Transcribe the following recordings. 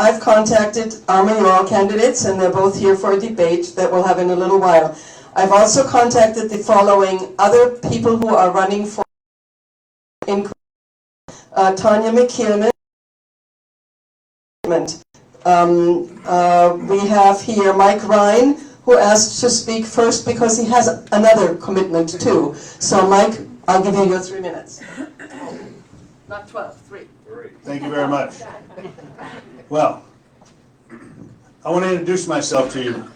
I've contacted our mayoral candidates, and they're both here for a debate that we'll have in a little while. I've also contacted the following other people who are running for Tanya McKiernan. We have here Mike Ryan, who asked to speak first because he has another commitment too. So Mike, I'll give you your 3 minutes. Not 12, 3. Thank you very much. Well, I want to introduce myself to you.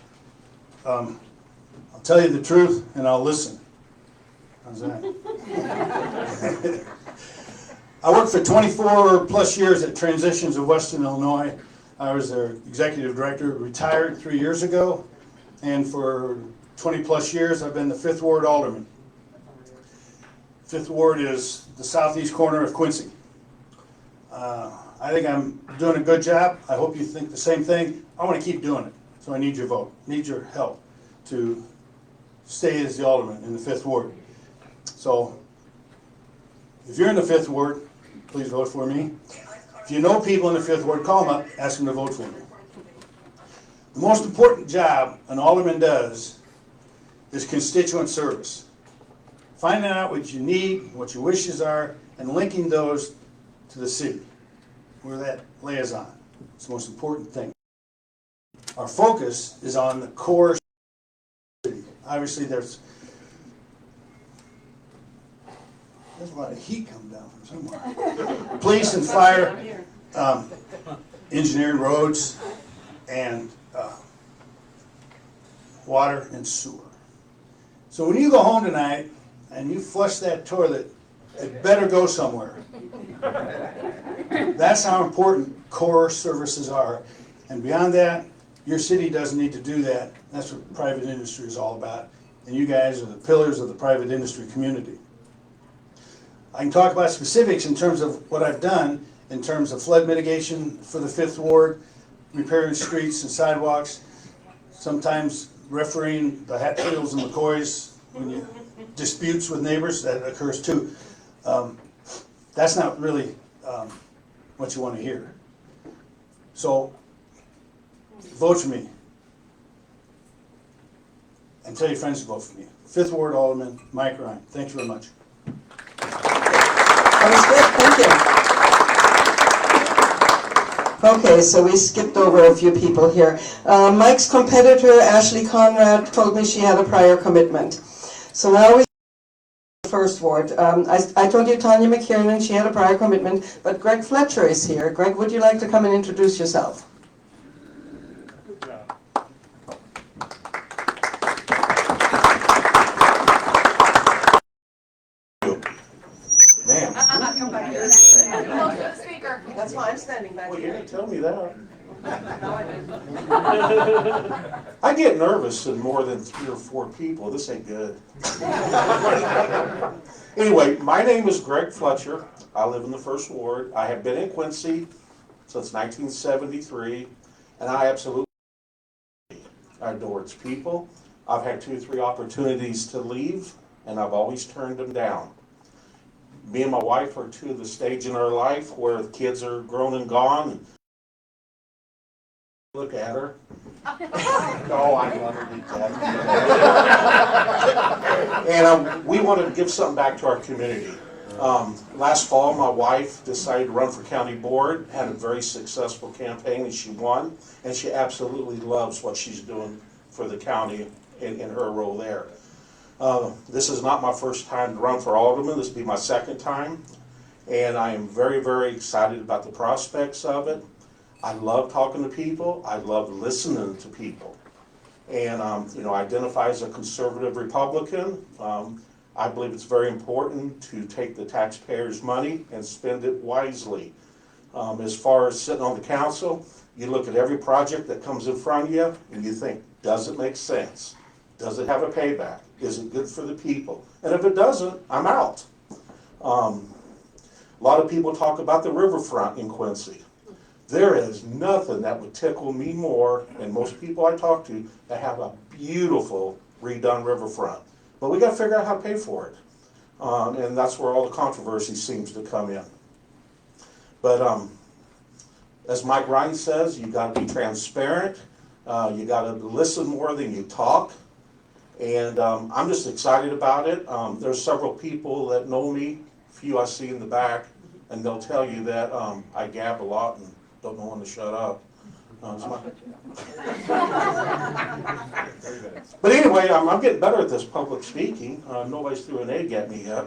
I'll tell you the truth and I'll listen. How's that? I worked for 24 plus years at Transitions of Western Illinois. I was their executive director, retired 3 years ago, and for 20 plus years I've been the 5th Ward Alderman. 5th Ward is the southeast corner of Quincy. I think I'm doing a good job. I hope you think the same thing. I want to keep doing it, so I need your vote, need your help to stay as the Alderman in the 5th Ward. So if you're in the 5th Ward, please vote for me. If you know people in the 5th Ward, call them up, ask them to vote for me. The most important job an alderman does is constituent service. Finding out what you need, what your wishes are, and linking those to the city. We're that liaison. It's the most important thing. Our focus is on the core city. Obviously there's a lot of heat coming down from somewhere. Police and fire, engineering roads, and water and sewer. So when you go home tonight and you flush that toilet, it better go somewhere. That's how important core services are. And beyond that, your city doesn't need to do that. That's what private industry is all about. And you guys are the pillars of the private industry community. I can talk about specifics in terms of what I've done in terms of flood mitigation for the 5th Ward, repairing streets and sidewalks, sometimes refereeing the Hatfields and McCoys when you disputes with neighbors, that occurs too. That's not really what you want to hear. So vote for me. And tell your friends to vote for me. 5th Ward Alderman, Mike Ryan. Thank you very much. That was good, thank you. Okay, so we skipped over a few people here. Mike's competitor, Ashley Conrad, told me she had a prior commitment. So now we the 1st Ward. I told you Tanya McKiernan, she had a prior commitment, but Greg Fletcher is here. Greg, would you like to come and introduce yourself? Man. That's why I'm standing back Well, you here. didn't tell me that. No, I didn't. I get nervous in more than 3 or 4 people. This ain't good. Anyway, my name is Greg Fletcher. I live in the 1st Ward. I have been in Quincy since 1973, and I absolutely adore its people. I've had 2 or 3 opportunities to leave, and I've always turned them down. Me and my wife are to the stage in our life where the kids are grown and gone. Look at her. No, I love her to death. And we wanted to give something back to our community. Last fall, my wife decided to run for county board, had a very successful campaign, and she won. And she absolutely loves what she's doing for the county in her role there. This is not my first time to run for alderman. This will be my 2nd time. And I am very, very excited about the prospects of it. I love talking to people. I love listening to people. And, I identify as a conservative Republican. I believe it's very important to take the taxpayers' money and spend it wisely. As far as sitting on the council, you look at every project that comes in front of you and you think, does it make sense? Does it have a payback? Is it good for the people? And if it doesn't, I'm out. A lot of people talk about the riverfront in Quincy. There is nothing that would tickle me more, and most people I talk to have a beautiful redone riverfront. But we got to figure out how to pay for it. And that's where all the controversy seems to come in. But as Mike Ryan says, you got to be transparent. You got to listen more than you talk. And I'm just excited about it. There's several people that know me, a few I see in the back, and they'll tell you that I gab a lot and don't know when to shut up. But anyway, I'm getting better at this public speaking. Nobody's threw an egg at me yet.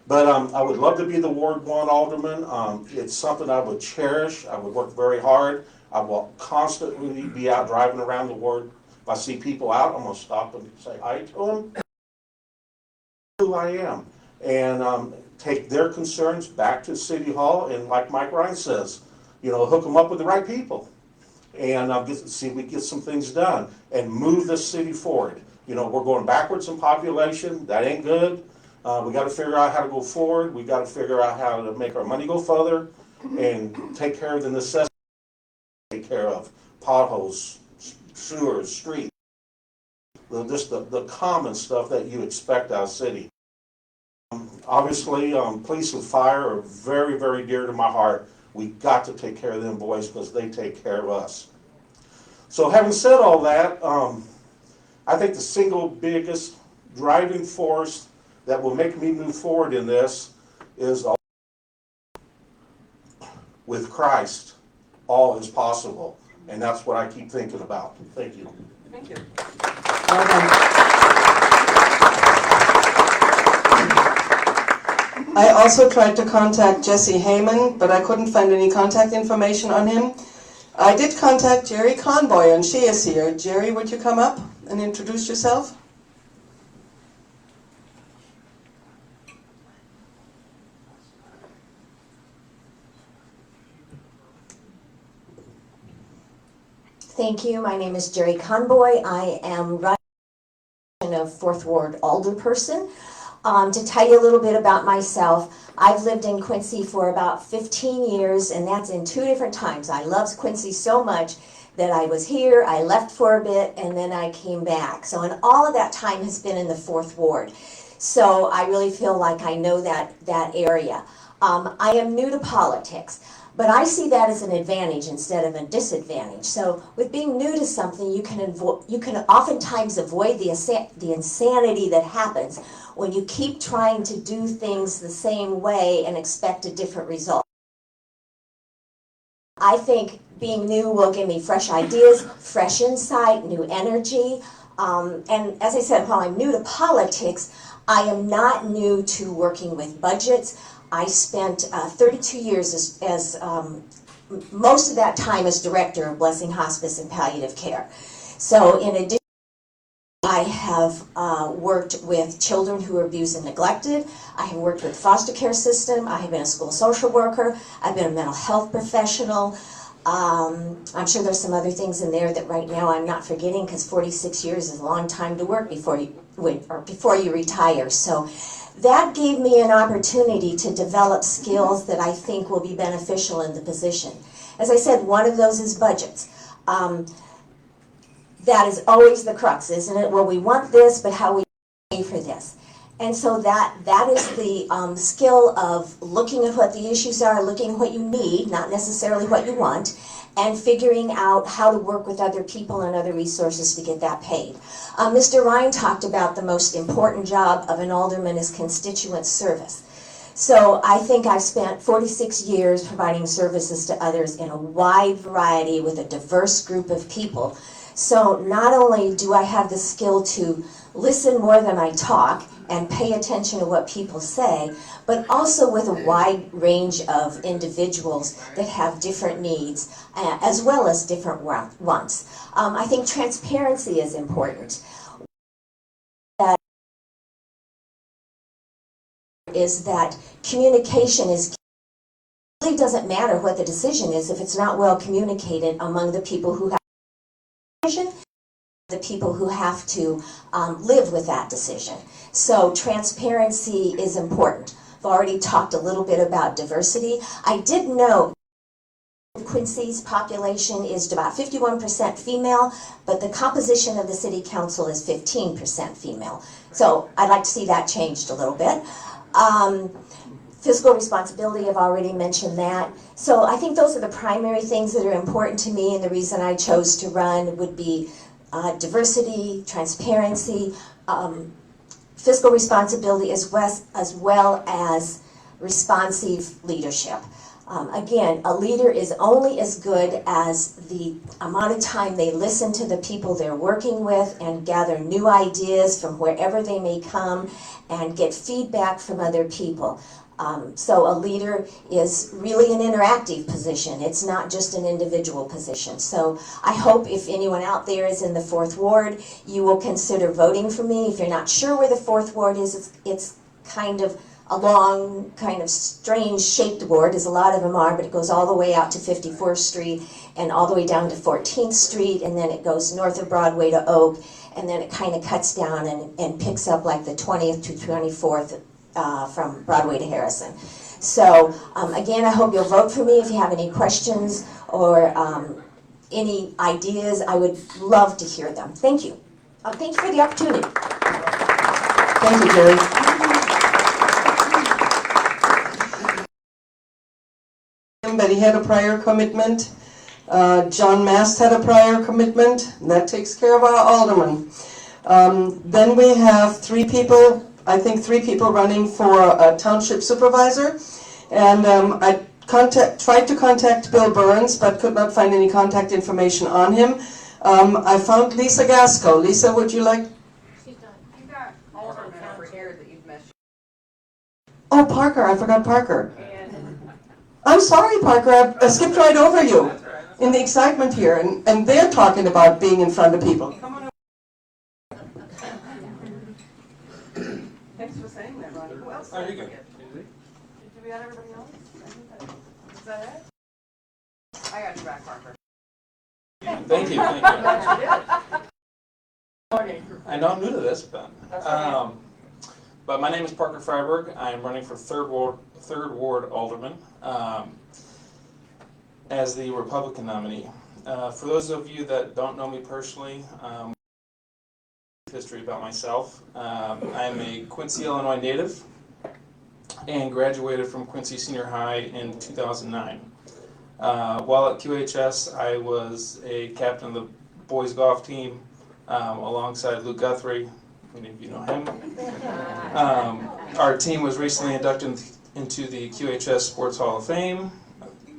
But I would love to be the Ward 1 Alderman. It's something I would cherish. I would work very hard. I will constantly be out driving around the ward. If I see people out, I'm going to stop and say hi to them. Who I am. And take their concerns back to City Hall. And like Mike Ryan says, hook them up with the right people. And see if we get some things done and move this city forward. We're going backwards in population. That ain't good. We got to figure out how to go forward. We got to figure out how to make our money go further and take care of the necessities. Take care of potholes, sewers, streets, just the common stuff that you expect out of city. Obviously, police and fire are very, very dear to my heart. We got to take care of them boys because they take care of us. So having said all that, I think the single biggest driving force that will make me move forward in this is with Christ, all is possible. And that's what I keep thinking about. Thank you. Thank you. Well done. I also tried to contact Jesse Heyman, but I couldn't find any contact information on him. I did contact Jerry Conboy, and she is here. Jerry, would you come up and introduce yourself? Thank you. My name is Jerry Conboy. I am running of 4th Ward Alderperson. To tell you a little bit about myself, I've lived in Quincy for about 15 years, and that's in 2 different times. I loved Quincy so much that I was here, I left for a bit, and then I came back. So, and all of that time has been in the 4th Ward. So I really feel like I know that area. I am new to politics. But I see that as an advantage instead of a disadvantage. So with being new to something, you can oftentimes avoid the insanity that happens when you keep trying to do things the same way and expect a different result. I think being new will give me fresh ideas, fresh insight, new energy. And as I said, while I'm new to politics, I am not new to working with budgets. I spent 32 years as most of that time as director of Blessing Hospice and Palliative Care. So in addition, I have worked with children who are abused and neglected. I have worked with foster care system. I have been a school social worker. I've been a mental health professional. I'm sure there's some other things in there that right now I'm not forgetting, because 46 years is a long time to work before you retire. So that gave me an opportunity to develop skills that I think will be beneficial in the position. As I said, one of those is budgets. That is always the crux, isn't it? Well, we want this, but how we pay for this. And so that is the skill of looking at what the issues are, looking at what you need, not necessarily what you want, and figuring out how to work with other people and other resources to get that paid. Mr. Ryan talked about the most important job of an alderman is constituent service. So I think I've spent 46 years providing services to others in a wide variety with a diverse group of people. So not only do I have the skill to listen more than I talk and pay attention to what people say, but also with a wide range of individuals that have different needs as well as different wants. I think transparency is important. That is that communication is key. It really doesn't matter what the decision is if it's not well communicated among the people who have the decision, the people who have to live with that decision. So transparency is important. I've already talked a little bit about diversity. I did know Quincy's population is about 51% female, but the composition of the city council is 15% female. So I'd like to see that changed a little bit. Fiscal responsibility, I've already mentioned that. So I think those are the primary things that are important to me, and the reason I chose to run would be diversity, transparency, fiscal responsibility, as well as responsive leadership. Again, a leader is only as good as the amount of time they listen to the people they're working with and gather new ideas from wherever they may come and get feedback from other people. So a leader is really an interactive position. It's not just an individual position. So I hope if anyone out there is in the 4th Ward, you will consider voting for me. If you're not sure where the 4th Ward is, it's kind of a long, kind of strange shaped ward, as a lot of them are, but it goes all the way out to 54th Street and all the way down to 14th Street, and then it goes north of Broadway to Oak, and then it kind of cuts down and picks up like the 20th to 24th from Broadway to Harrison. So again, I hope you'll vote for me. If you have any questions or any ideas, I would love to hear them. Thank you. Thank you for the opportunity. Thank you, Jerry. But he had a prior commitment. John Mast had a prior commitment. And that takes care of our alderman. Then we have 3 people, I think 3 people running for a township supervisor. And I tried to contact Bill Burns, but could not find any contact information on him. I found Lisa Gasco. Lisa, would you like? She's done. You got aldermen over here that you've missed. Oh, Parker. I forgot Parker. I'm sorry, Parker. I skipped right over you in the excitement here. And they're talking about being in front of people. Come on. Thanks for saying that, Ronnie. Who else? Oh, you go. Did we got everybody else? Is that it? I got you back, Parker. Thank you. I know I'm new to this, but my name is Parker Freiberg. I am running for third ward alderman as the Republican nominee. For those of you that don't know me personally, history about myself. I am a Quincy, Illinois native and graduated from Quincy Senior High in 2009. While at QHS, I was a captain of the boys golf team alongside Luke Guthrie. Many of you know him. Our team was recently inducted into the QHS Sports Hall of Fame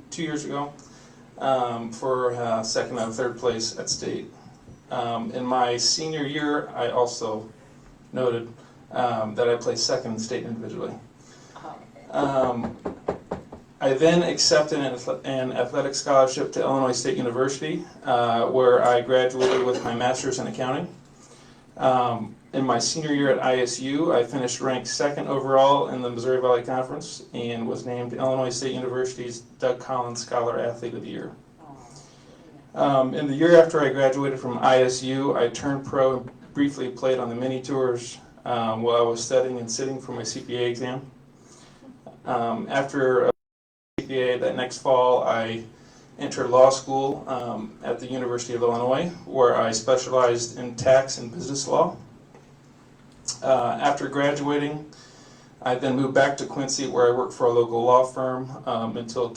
2 years ago for second and third place at state. In my senior year, I also noted that I placed second in state individually. I then accepted an athletic scholarship to Illinois State University, where I graduated with my master's in accounting. In my senior year at ISU, I finished ranked second overall in the Missouri Valley Conference and was named Illinois State University's Doug Collins Scholar Athlete of the Year. In the year after I graduated from ISU, I turned pro and briefly played on the mini tours while I was studying and sitting for my CPA exam. After CPA that next fall, I entered law school at the University of Illinois, where I specialized in tax and business law. After graduating, I then moved back to Quincy, where I worked for a local law firm until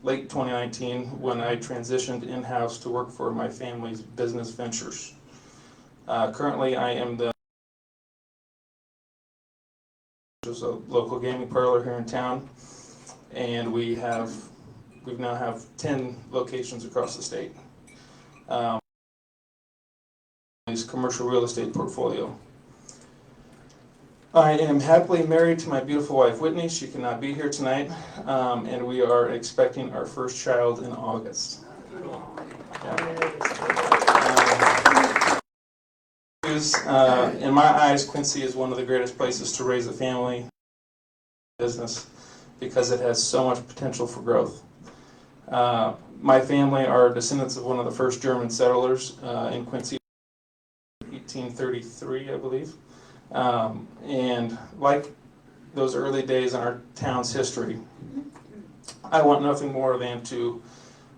late 2019, when I transitioned in-house to work for my family's business ventures. Currently, I am the a local gaming parlor here in town, and we now have 10 locations across the state. Commercial real estate portfolio. I am happily married to my beautiful wife Whitney. She cannot be here tonight, and we are expecting our first child in August. In my eyes, Quincy is one of the greatest places to raise a family business because it has so much potential for growth. My family are descendants of one of the first German settlers in Quincy, 1833, I believe. And like those early days in our town's history, I want nothing more than to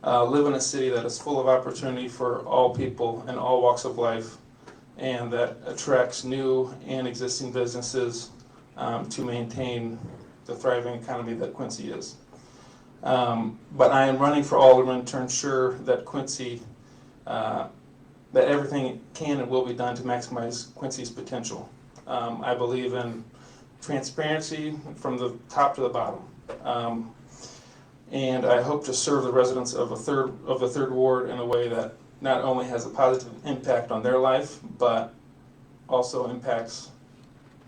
live in a city that is full of opportunity for all people in all walks of life, and that attracts new and existing businesses to maintain the thriving economy that Quincy is. But I am running for alderman to ensure that Quincy, that everything can and will be done to maximize Quincy's potential. I believe in transparency from the top to the bottom. And I hope to serve the residents of the third ward in a way that not only has a positive impact on their life, but also impacts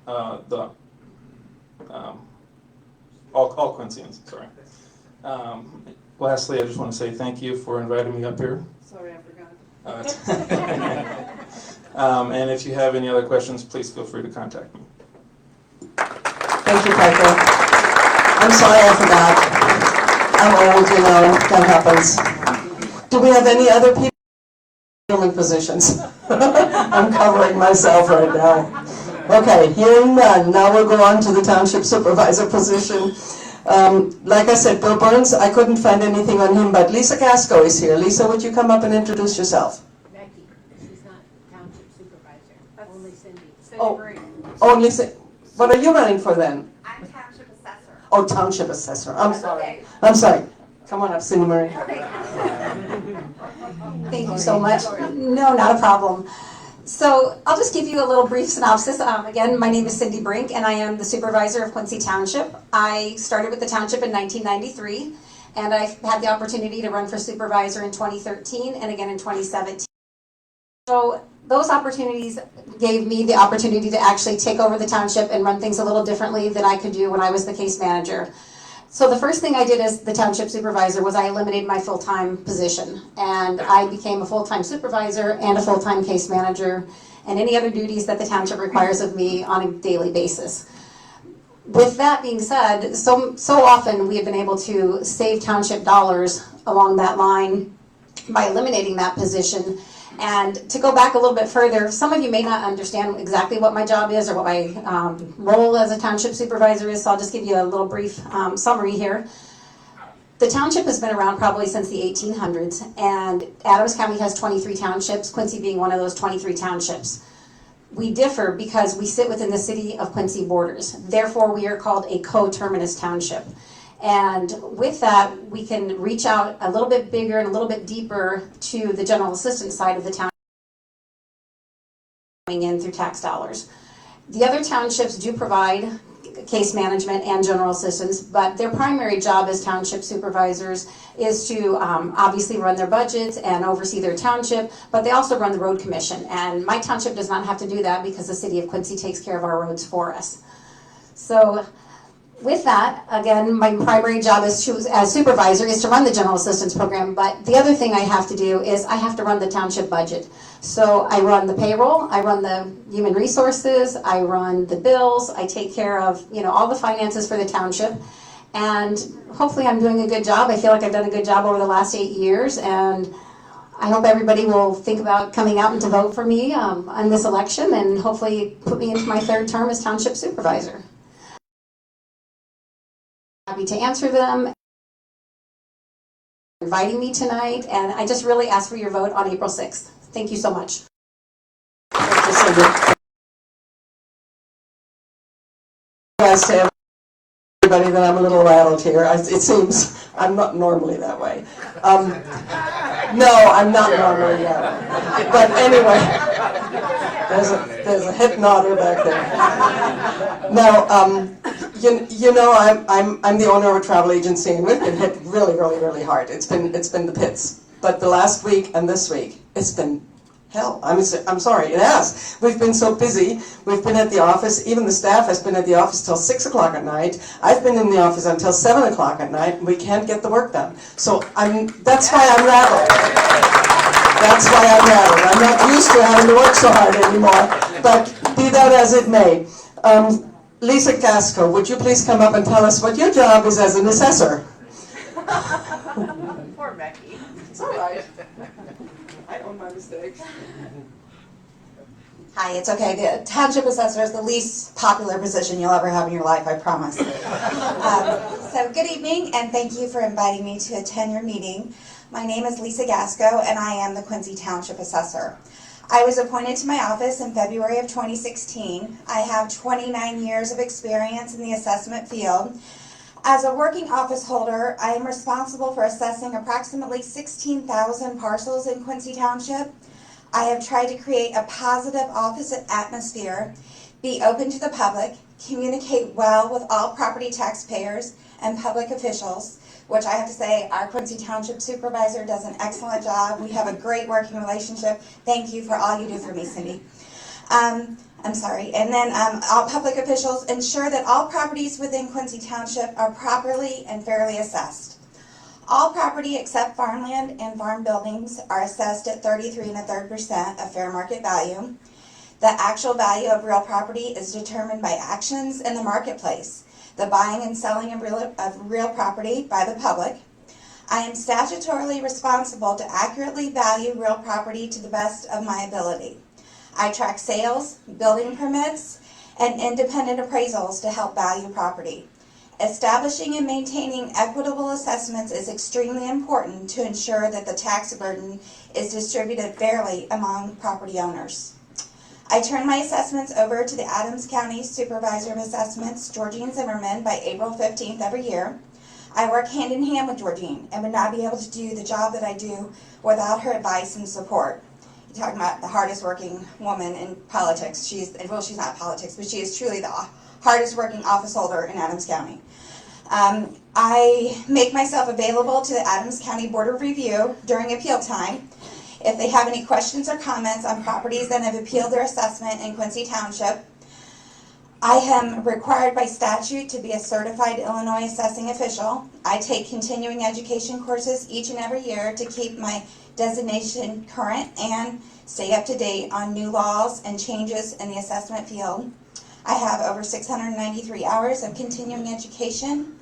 all Quincyans. Sorry. Lastly, I just want to say thank you for inviting me up here. Sorry, I forgot. And if you have any other questions, please feel free to contact me. Thank you, Piper. I'm sorry I forgot. I'm old, you know, that happens. Do we have any other people in human positions? I'm covering myself right now. Okay, hearing none, now we'll go on to the township supervisor position. Like I said, Bill Burns, I couldn't find anything on him, but Lisa Casco is here. Lisa, would you come up and introduce yourself? Becky, she's not township supervisor, only Cindy. Oh, only what are you running for then? I'm township assessor. Oh, township assessor. I'm sorry. Okay. I'm sorry. Come on up, Cindy Marie. Thank you so much. No, not a problem. So I'll just give you a little brief synopsis. Again, my name is Cindy Brink, and I am the supervisor of Quincy Township. I started with the township in 1993, and I've had the opportunity to run for supervisor in 2013 and again in 2017. So those opportunities gave me the opportunity to actually take over the township and run things a little differently than I could do when I was the case manager. So the first thing I did as the township supervisor was I eliminated my full-time position, and I became a full-time supervisor and a full-time case manager and any other duties that the township requires of me on a daily basis. With that being said, so often we have been able to save township dollars along that line by eliminating that position. And to go back a little bit further, some of you may not understand exactly what my job is or what my role as a township supervisor is, so I'll just give you a little brief summary here. The township has been around probably since the 1800s, and Adams County has 23 townships, Quincy being one of those 23 townships. We differ because we sit within the City of Quincy borders. Therefore, we are called a co-terminus township. And with that, we can reach out a little bit bigger and a little bit deeper to the general assistance side of the town coming in through tax dollars. The other townships do provide case management and general assistance, but their primary job as township supervisors is to obviously run their budgets and oversee their township, but they also run the road commission. And my township does not have to do that because the City of Quincy takes care of our roads for us. So with that, again, my primary job as supervisor is to run the general assistance program, but the other thing I have to do is I have to run the township budget. So I run the payroll, I run the human resources, I run the bills, I take care of, all the finances for the township, and hopefully I'm doing a good job. I feel like I've done a good job over the last 8 years, and I hope everybody will think about coming out and to vote for me on this election, and hopefully put me into my third term as township supervisor. Happy to answer them. Inviting me tonight, and I just really ask for your vote on April 6th. Thank you so much. I say everybody that I'm a little rattled here. It seems I'm not normally that way. No, I'm not normally that way. But anyway, there's a head nodder back there. Now, I'm the owner of a travel agency, and we've been hit really, really, really hard. It's been the pits. But the last week and this week, it's been hell. I'm sorry, it has. We've been so busy. We've been at the office. Even the staff has been at the office till 6 o'clock at night. I've been in the office until 7 o'clock at night, and we can't get the work done. So that's why I'm rattled. That's why I'm rattled. I'm not used to having to work so hard anymore. But be that as it may. Lisa Casco, would you please come up and tell us what your job is as an assessor? Poor Becky. It's all right. I own my mistakes. Hi, it's okay. The township assessor is the least popular position you'll ever have in your life, I promise. So good evening, and thank you for inviting me to attend your meeting. My name is Lisa Gasco, and I am the Quincy Township Assessor. I was appointed to my office in February of 2016. I have 29 years of experience in the assessment field. As a working office holder, I am responsible for assessing approximately 16,000 parcels in Quincy Township. I have tried to create a positive office atmosphere, be open to the public, communicate well with all property taxpayers and public officials, which I have to say our Quincy Township Supervisor does an excellent job. We have a great working relationship. Thank you for all you do for me, Cindy. I'm sorry. And then all public officials ensure that all properties within Quincy Township are properly and fairly assessed. All property except farmland and farm buildings are assessed at 33 1/3% of fair market value. The actual value of real property is determined by actions in the marketplace, the buying and selling of real property by the public. I am statutorily responsible to accurately value real property to the best of my ability. I track sales, building permits, and independent appraisals to help value property. Establishing and maintaining equitable assessments is extremely important to ensure that the tax burden is distributed fairly among property owners. I turn my assessments over to the Adams County Supervisor of Assessments, Georgine Zimmerman, by April 15th every year. I work hand in hand with Georgine and would not be able to do the job that I do without her advice and support. You're talking about the hardest working woman in politics. She's not politics, but she is truly the hardest working office holder in Adams County. I make myself available to the Adams County Board of Review during appeal time. If they have any questions or comments on properties that have appealed their assessment in Quincy Township, I am required by statute to be a certified Illinois assessing official. I take continuing education courses each and every year to keep my designation current and stay up to date on new laws and changes in the assessment field. I have over 693 hours of continuing education.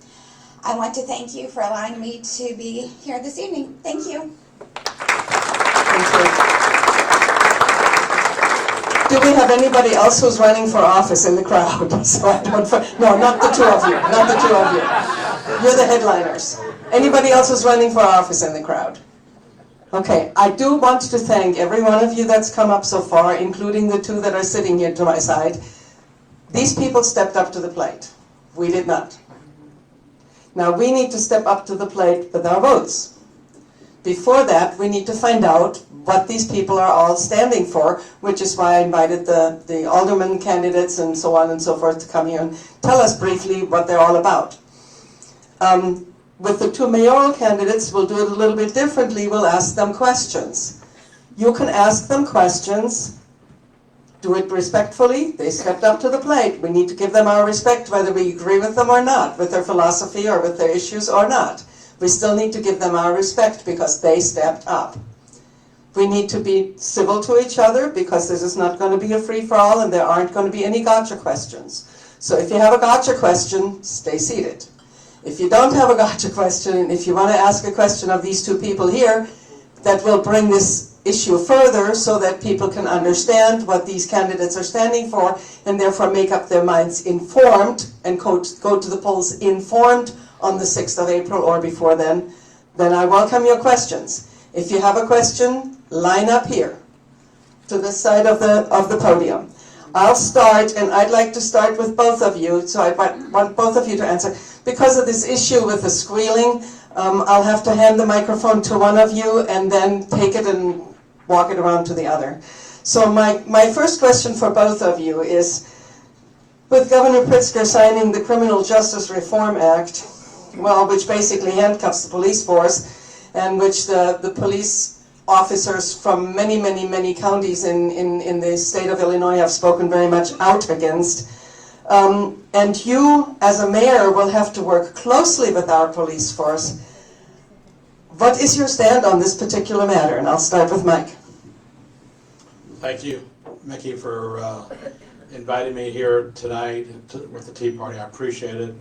I want to thank you for allowing me to be here this evening. Thank you. Do we have anybody else who's running for office in the crowd? So I don't. No, not the two of you. Not the two of you. You're the headliners. Anybody else who's running for office in the crowd? Okay, I do want to thank every one of you that's come up so far, including the two that are sitting here to my side. These people stepped up to the plate. We did not. Now we need to step up to the plate with our votes. Before that, we need to find out what these people are all standing for, which is why I invited the alderman candidates and so on and so forth to come here and tell us briefly what they're all about. With the two mayoral candidates, we'll do it a little bit differently. We'll ask them questions. You can ask them questions. Do it respectfully. They stepped up to the plate. We need to give them our respect, whether we agree with them or not, with their philosophy or with their issues or not. We still need to give them our respect because they stepped up. We need to be civil to each other because this is not going to be a free-for-all and there aren't going to be any gotcha questions. So if you have a gotcha question, stay seated. If you don't have a gotcha question, and if you want to ask a question of these two people here, that will bring this issue further so that people can understand what these candidates are standing for and therefore make up their minds informed and go to the polls informed on the 6th of April or before then I welcome your questions. If you have a question, line up here to this side of the podium. I'll start, and I'd like to start with both of you, so I want both of you to answer. Because of this issue with the squealing, I'll have to hand the microphone to one of you and then take it and walk it around to the other. So my first question for both of you is, with Governor Pritzker signing the Criminal Justice Reform Act, well, which basically handcuffs the police force, and which the police officers from many, many, many counties in the state of Illinois have spoken very much out against. And you, as a mayor, will have to work closely with our police force. What is your stand on this particular matter? And I'll start with Mike. Thank you, Mickey, for inviting me here tonight with the Tea Party. I appreciate it.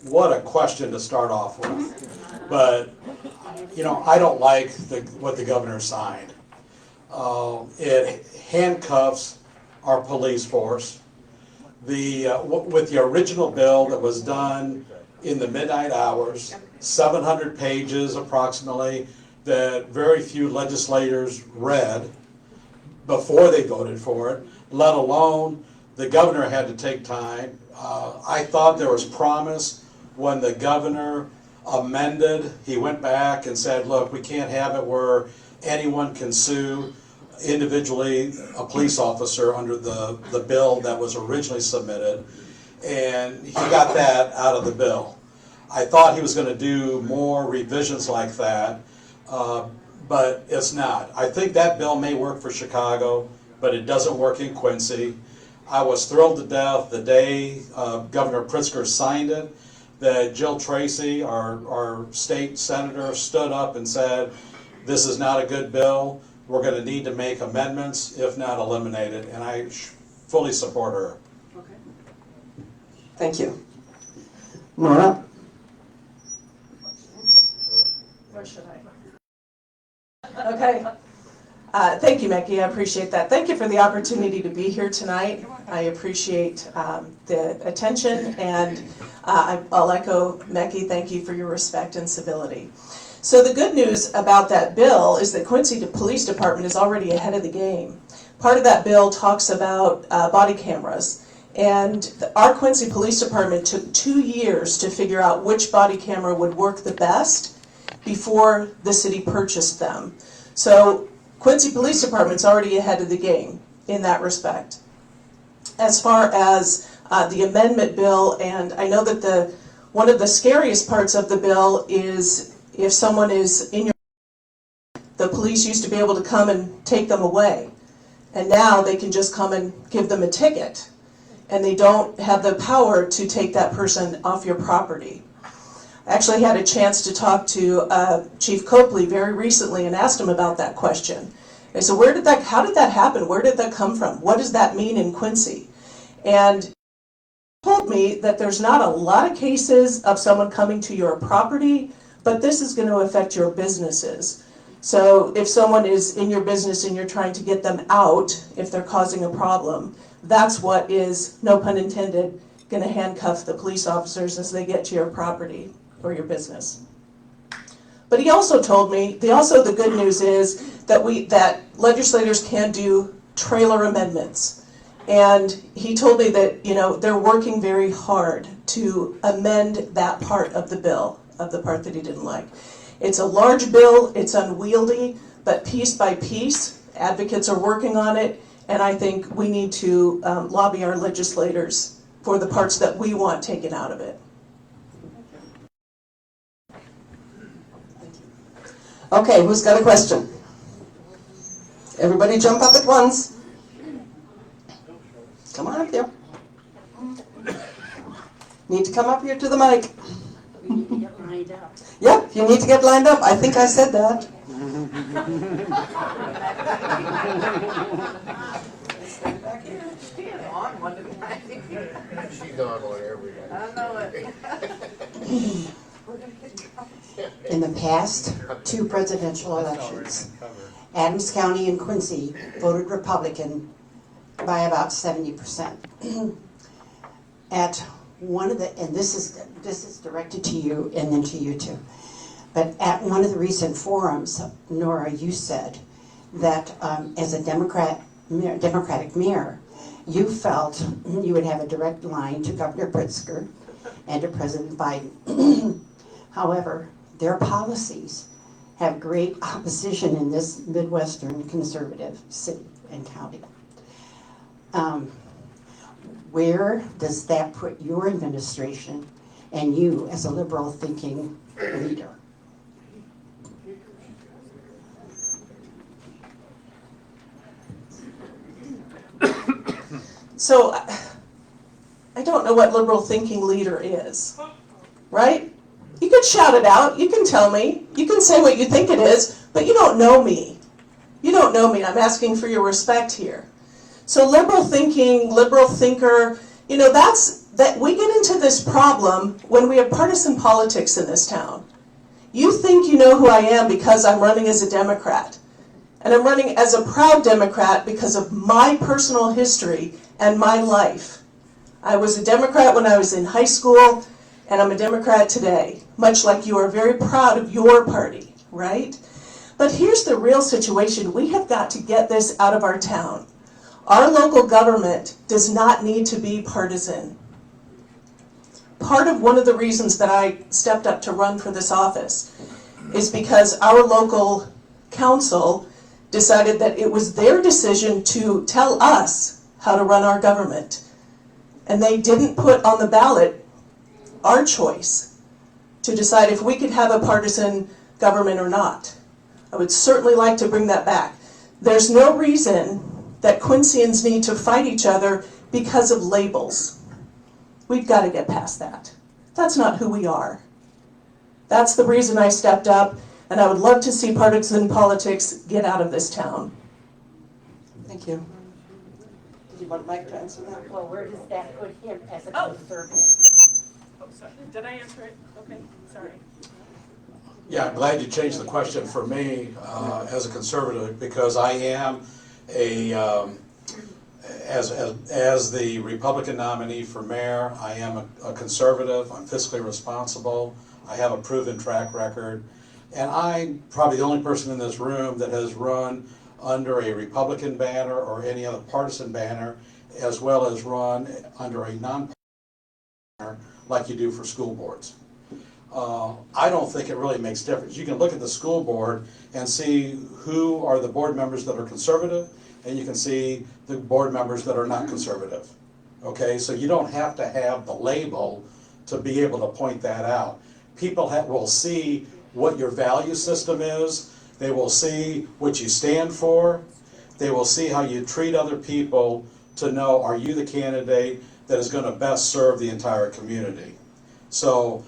What a question to start off with. But, you know, I don't like what the governor signed. It handcuffs our police force. With the original bill that was done in the midnight hours, 700 pages approximately, that very few legislators read, before they voted for it, let alone the governor had to take time. I thought there was promise when the governor amended. He went back and said, look, we can't have it where anyone can sue individually a police officer under the bill that was originally submitted. And he got that out of the bill. I thought he was going to do more revisions like that, but it's not. I think that bill may work for Chicago, but it doesn't work in Quincy. I was thrilled to death the day Governor Pritzker signed it, that Jill Tracy, our state senator, stood up and said, this is not a good bill. We're going to need to make amendments, if not eliminate it, and I fully support her. Okay. Thank you. Nora? Where should I? Okay. Thank you, Becky. I appreciate that. Thank you for the opportunity to be here tonight. I appreciate the attention, and I'll echo Becky. Thank you for your respect and civility. So the good news about that bill is that Quincy Police Department is already ahead of the game. Part of that bill talks about body cameras, and our Quincy Police Department took 2 years to figure out which body camera would work the best before the city purchased them. So Quincy Police Department's already ahead of the game in that respect. As far as the amendment bill, and I know that one of the scariest parts of the bill is if someone is in your, the police used to be able to come and take them away, and now they can just come and give them a ticket, and they don't have the power to take that person off your property. I actually had a chance to talk to Chief Copley very recently and asked him about that question. I said, how did that happen? Where did that come from? What does that mean in Quincy? And he told me that there's not a lot of cases of someone coming to your property, but this is going to affect your businesses. So if someone is in your business and you're trying to get them out, if they're causing a problem, that's what is, no pun intended, going to handcuff the police officers as they get to your property or your business. But he also told me, the good news is that legislators can do trailer amendments. And he told me that, they're working very hard to amend that part of the bill, of the part that he didn't like. It's a large bill, it's unwieldy, but piece by piece, advocates are working on it, and I think we need to lobby our legislators for the parts that we want taken out of it. Okay, who's got a question? Everybody jump up at once. Come on up here. Need to come up here to the mic. We need to get lined up. Yep, you need to get lined up. I think I said that. She's on one every day. I know it. In the past 2 presidential elections, Adams County and Quincy voted Republican by about 70%. At one of the, and this is directed to you and then to you too, but at one of the recent forums, Nora, you said that as a Democratic mayor, you felt you would have a direct line to Governor Pritzker and to President Biden. However, their policies have great opposition in this Midwestern conservative city and county. Where does that put your administration and you as a liberal thinking leader? So, I don't know what liberal thinking leader is, right? You can shout it out, you can tell me, you can say what you think it is, but you don't know me. You don't know me, I'm asking for your respect here. So liberal thinking, liberal thinker, that we get into this problem when we have partisan politics in this town. You think you know who I am because I'm running as a Democrat. And I'm running as a proud Democrat because of my personal history and my life. I was a Democrat when I was in high school, and I'm a Democrat today, much like you are very proud of your party, right? But here's the real situation. We have got to get this out of our town. Our local government does not need to be partisan. Part of one of the reasons that I stepped up to run for this office is because our local council decided that it was their decision to tell us how to run our government. And they didn't put on the ballot our choice to decide if we could have a partisan government or not. I would certainly like to bring that back. There's no reason that Quincyans need to fight each other because of labels. We've got to get past that. That's not who we are. That's the reason I stepped up, and I would love to see partisan politics get out of this town. Thank you. Did you want Mike to answer that? Well, where does that put him as a conservative? Oh, sorry. Did I answer it? Okay, sorry. Yeah, I'm glad you changed the question for me as a conservative, because I am as the Republican nominee for mayor, I am a conservative. I'm fiscally responsible. I have a proven track record. And I'm probably the only person in this room that has run under a Republican banner or any other partisan banner, as well as run under a non-partisan banner like you do for school boards. I don't think it really makes difference. You can look at the school board and see who are the board members that are conservative, and you can see the board members that are not conservative. Okay, so you don't have to have the label to be able to point that out. People will see what your value system is. They will see what you stand for. They will see how you treat other people to know, are you the candidate that is going to best serve the entire community? So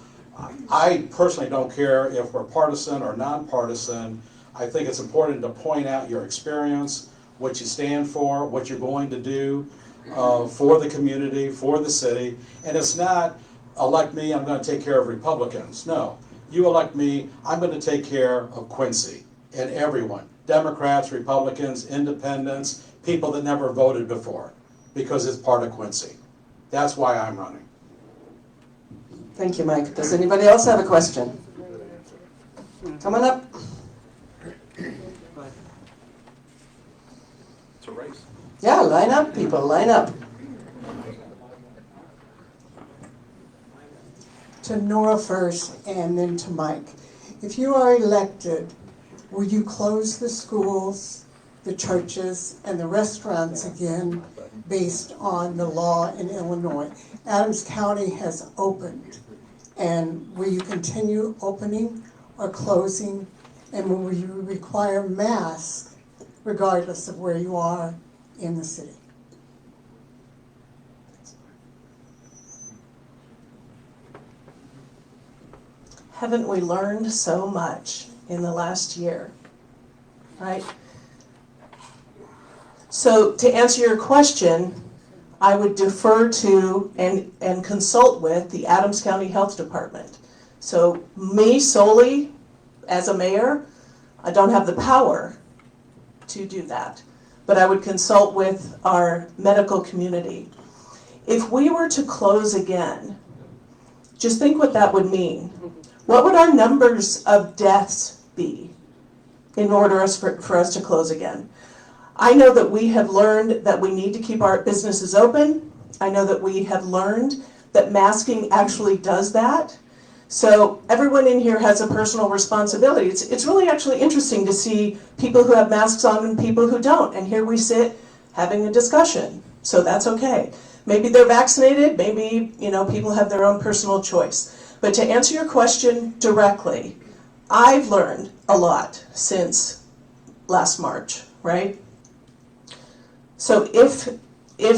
I personally don't care if we're partisan or nonpartisan. I think it's important to point out your experience, what you stand for, what you're going to do for the community, for the city. And it's not, elect me, I'm going to take care of Republicans. No, you elect me, I'm going to take care of Quincy and everyone. Democrats, Republicans, independents, people that never voted before, because it's part of Quincy. That's why I'm running. Thank you, Mike. Does anybody else have a question? Come on up. It's a race. Yeah, line up, people, line up. To Nora first and then to Mike. If you are elected, will you close the schools, the churches, and the restaurants again based on the law in Illinois? Adams County has opened. And will you continue opening or closing? And will you require masks regardless of where you are in the city? Haven't we learned so much in the last year, right? So to answer your question, I would defer to and consult with the Adams County Health Department. So me solely, as a mayor, I don't have the power to do that, but I would consult with our medical community. If we were to close again, just think what that would mean. What would our numbers of deaths be in order for us to close again? I know that we have learned that we need to keep our businesses open. I know that we have learned that masking actually does that. So everyone in here has a personal responsibility. It's really actually interesting to see people who have masks on and people who don't. And here we sit having a discussion. So that's okay. Maybe they're vaccinated, maybe, people have their own personal choice. But to answer your question directly, I've learned a lot since last March, right? So if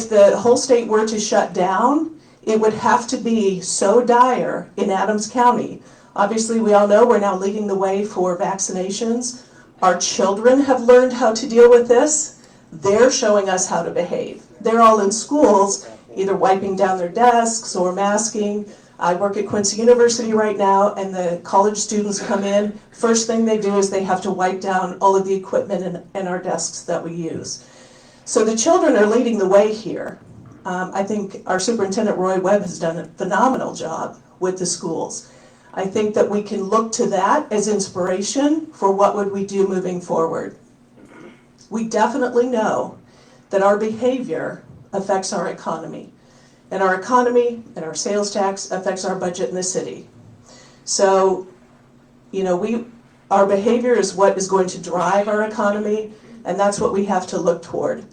the whole state were to shut down, it would have to be so dire in Adams County. Obviously, we all know we're now leading the way for vaccinations. Our children have learned how to deal with this. They're showing us how to behave. They're all in schools, either wiping down their desks or masking. I work at Quincy University right now, and the college students come in. First thing they do is they have to wipe down all of the equipment and our desks that we use. So the children are leading the way here. I think our superintendent, Roy Webb, has done a phenomenal job with the schools. I think that we can look to that as inspiration for what would we do moving forward. We definitely know that our behavior affects our economy, and our economy and our sales tax affects our budget in the city. So, you know, our behavior is what is going to drive our economy, and that's what we have to look toward.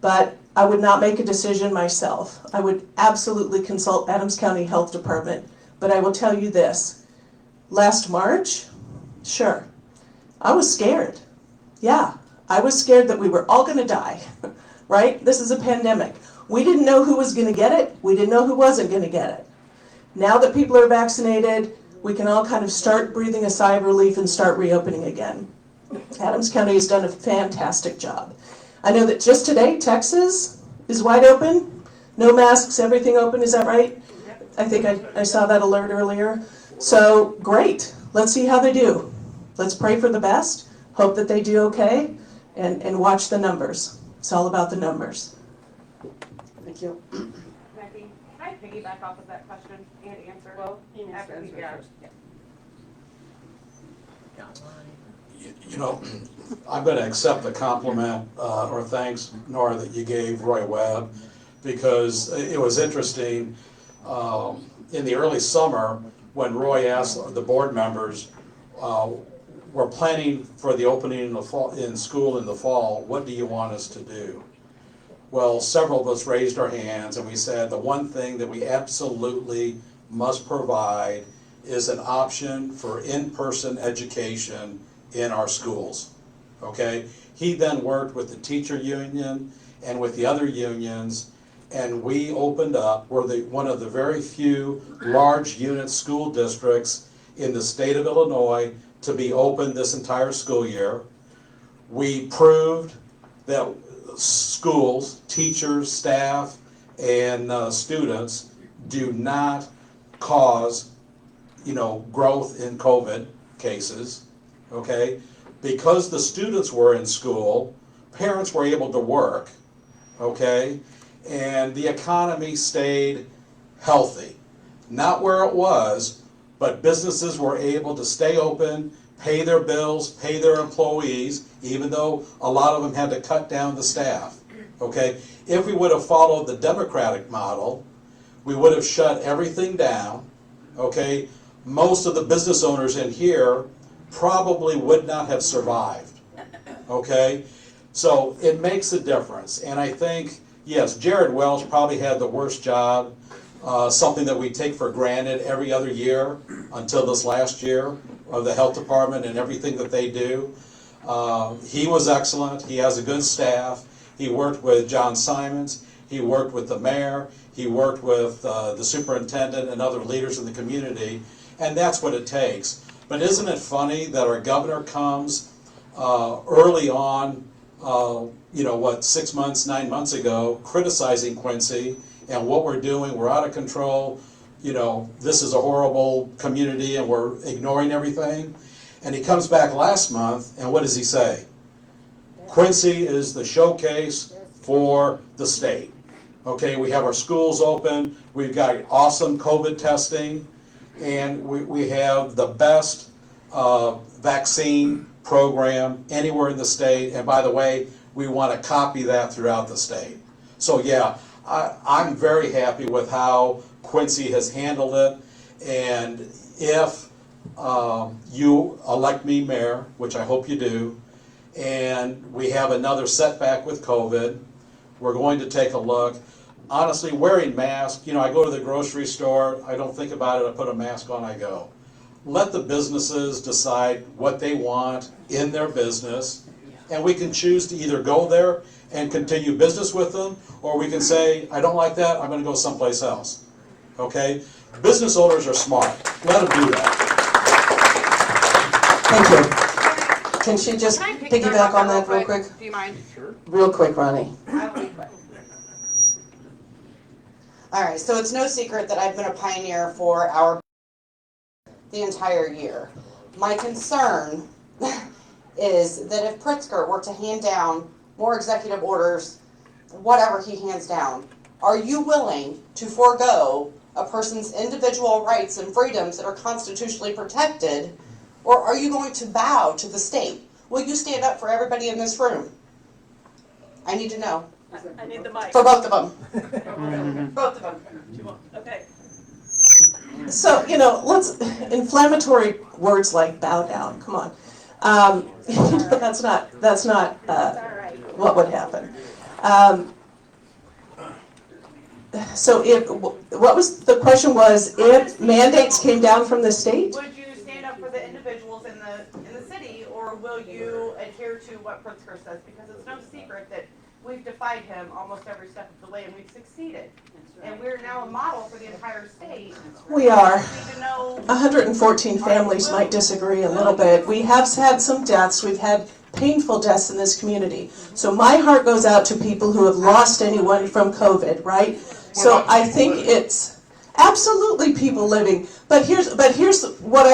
But I would not make a decision myself. I would absolutely consult Adams County Health Department, but I will tell you this. Last March, sure, I was scared. Yeah, I was scared that we were all gonna die, right? This is a pandemic. We didn't know who was gonna get it. We didn't know who wasn't gonna get it. Now that people are vaccinated, we can all kind of start breathing a sigh of relief and start reopening again. Adams County has done a fantastic job. I know that just today, Texas is wide open. No masks, everything open, is that right? I think I saw that alert earlier. So, great. Let's see how they do. Let's pray for the best, hope that they do okay, and watch the numbers. It's all about the numbers. Thank you. Becky, can I piggyback off of that question and answer? Well, You know, I'm going to accept the compliment or thanks, Nora, that you gave Roy Webb, because it was interesting in the early summer when Roy asked the board members, we're planning for the opening in the fall, in school in the fall, what do you want us to do? Well, several of us raised our hands and we said the one thing that we absolutely must provide is an option for in-person education in our schools, okay? He then worked with the teacher union and with the other unions, and we opened up, we're one of the very few large unit school districts in the state of Illinois to be open this entire school year. We proved that schools, teachers, staff, and students do not cause, growth in COVID cases, okay? Because the students were in school, parents were able to work, okay? And the economy stayed healthy. Not where it was, but businesses were able to stay open, pay their bills, pay their employees, even though a lot of them had to cut down the staff, okay? If we would have followed the Democratic model, we would have shut everything down, okay? Most of the business owners in here probably would not have survived, okay? So it makes a difference, and I think, yes, Jared Welch probably had the worst job, something that we take for granted every other year until this last year of the health department and everything that they do. He was excellent. He has a good staff. He worked with John Simons. He worked with the mayor. He worked with the superintendent and other leaders in the community, and that's what it takes. But isn't it funny that our governor comes early on, 6 months, 9 months ago, criticizing Quincy and what we're doing, we're out of control, this is a horrible community and we're ignoring everything. And he comes back last month and what does he say? Quincy is the showcase for the state. Okay, we have our schools open, we've got awesome COVID testing, and we have the best vaccine program anywhere in the state, and by the way, we want to copy that throughout the state. So yeah, I'm very happy with how Quincy has handled it, and if you elect me mayor, which I hope you do, and we have another setback with COVID, we're going to take a look. Honestly, wearing masks, I go to the grocery store, I don't think about it, I put a mask on, I go. Let the businesses decide what they want in their business, and we can choose to either go there and continue business with them, or we can say, I don't like that, I'm going to go someplace else. Okay? Business owners are smart. Let them do that. Thank you. Can she just piggyback on that real quick? Do you mind? Sure. Real quick, Ronnie. I will be quick. All right, so it's no secret that I've been a pioneer for our the entire year. My concern is that if Pritzker were to hand down more executive orders, whatever he hands down, are you willing to forego a person's individual rights and freedoms that are constitutionally protected, or are you going to bow to the state? Will you stand up for everybody in this room? I need to know. I need the mic. For both of them. Both of them. Okay. So, let's, inflammatory words like bow down, come on. That's not what would happen. So what was, the question was, if mandates came down from the state? Would you stand up for the individuals in the city, or will you adhere to what Pritzker says? Because it's no secret that we've defied him almost every step of the way, and we've succeeded. And we're now a model for the entire state. We are. We need to know. 114 families might disagree a little bit. We have had some deaths. We've had painful deaths in this community. So my heart goes out to people who have lost anyone from COVID, right? So I think it's absolutely people living. But here's what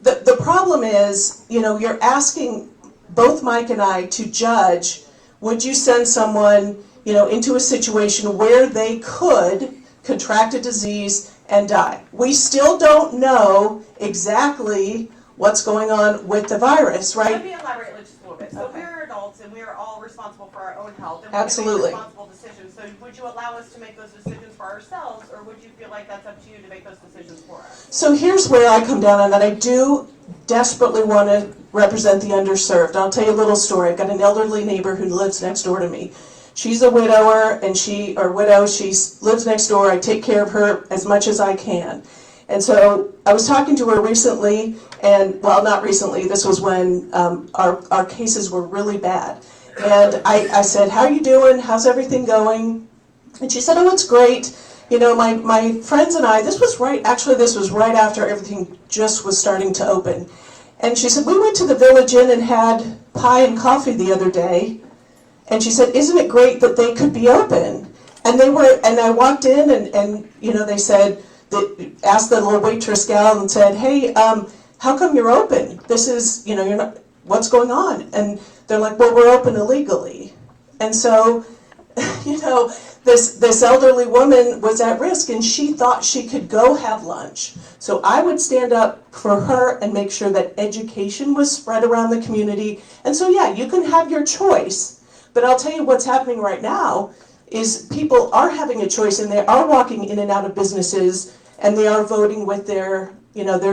the problem is, you're asking both Mike and I to judge, would you send someone, into a situation where they could contract a disease and die? We still don't know exactly what's going on with the virus, right? Let me elaborate just a little bit. So we're adults and we are all responsible for our own health. And we Absolutely. Make responsible decisions. So would you allow us to make those decisions for ourselves, or would you feel like that's up to you to make those decisions for us? So here's where I come down on that. I do desperately want to represent the underserved. I'll tell you a little story. I've got an elderly neighbor who lives next door to me. She's a widower, and she lives next door. I take care of her as much as I can. And so I was talking to her recently, and, well, not recently, this was when our cases were really bad. And I said, how are you doing? How's everything going? And she said, oh, it's great. My friends and I, this was right after everything just was starting to open. And she said, we went to the Village Inn and had pie and coffee the other day. And she said, isn't it great that they could be open? And I walked in and they said, asked the little waitress gal and said, hey, how come you're open? This is, you're not, what's going on? And they're like, well, we're open illegally. And so, this elderly woman was at risk, and she thought she could go have lunch. So I would stand up for her and make sure that education was spread around the community. And so, yeah, you can have your choice. But I'll tell you what's happening right now is people are having a choice, and they are walking in and out of businesses, and they are voting with their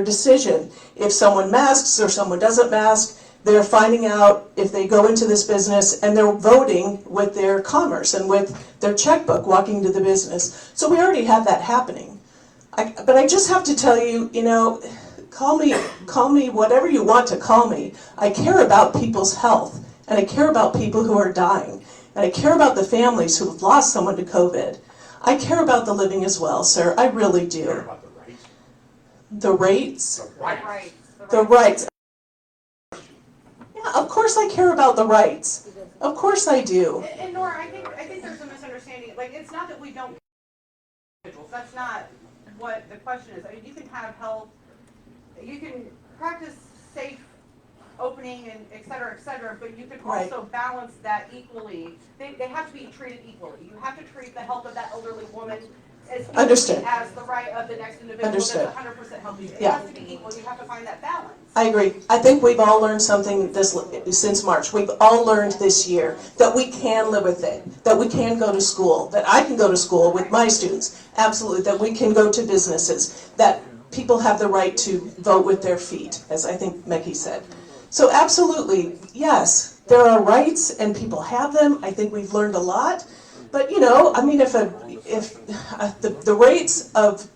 decision. If someone masks or someone doesn't mask, they're finding out if they go into this business, and they're voting with their commerce and with their checkbook walking to the business. So we already have that happening. But I just have to tell you, call me whatever you want to call me. I care about people's health, and I care about people who are dying, and I care about the families who have lost someone to COVID. I care about the living as well, sir. I really do. The rates? The rights. Yeah, of course I care about the rights. Of course I do. And Nora, I think there's a misunderstanding. Like, it's not that we don't care about individuals. That's not what the question is. I mean, you can have health, you can practice safe opening and et cetera, but you can also balance that equally. They have to be treated equally. You have to treat the health of that elderly woman as equally as the right of the next individual that's 100% healthy. It has to be equal. You have to find that balance. I agree. I think we've all learned something since March. We've all learned this year that we can live with it, that we can go to school, that I can go to school with my students, absolutely, that we can go to businesses, that people have the right to vote with their feet, as I think Mekhi said. So absolutely, yes, there are rights and people have them. I think we've learned a lot. But I mean, if the rates of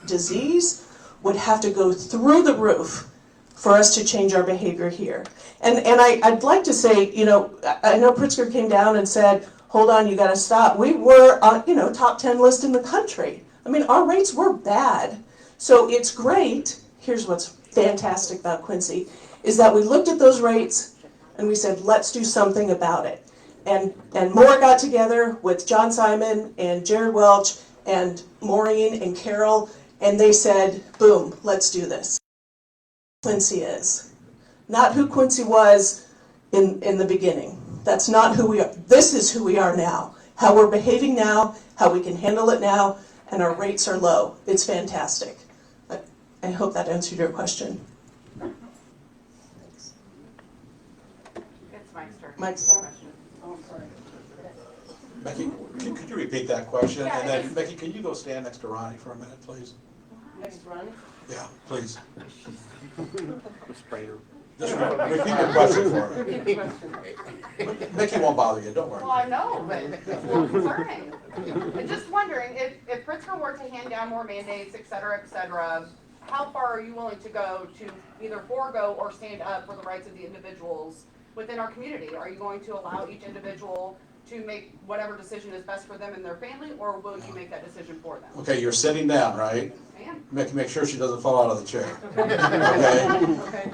disease would have to go through the roof for us to change our behavior here. And I'd like to say, I know Pritzker came down and said, hold on, you got to stop. We were on, top 10 list in the country. I mean, our rates were bad. So it's great. Here's what's fantastic about Quincy, is that we looked at those rates and we said, let's do something about it. And Moore got together with John Simon and Jared Welch and Maureen and Carol, and they said, boom, let's do this. Quincy is. Not who Quincy was in the beginning. That's not who we are. This is who we are now. how we're behaving now, how we can handle it now, and our rates are low. It's fantastic. I hope that answered your question. It's Mike's turn. Mike's turn. Oh, sorry. Becky, could you repeat that question? Yeah, And then, Becky, can you go stand next to Ronnie for a minute, please? Next Ronnie? Yeah, please. Just repeat your question for me. Becky won't bother you, don't worry. Well, I know, but it's a little concerning. I'm just wondering, if Pritzker were to hand down more mandates, et cetera, how far are you willing to go to either forego or stand up for the rights of the individuals within our community? Are you going to allow each individual to make whatever decision is best for them and their family, or will you make that decision for them? Okay, you're sitting down, right? I am. Make sure she doesn't fall out of the chair. Okay? Okay.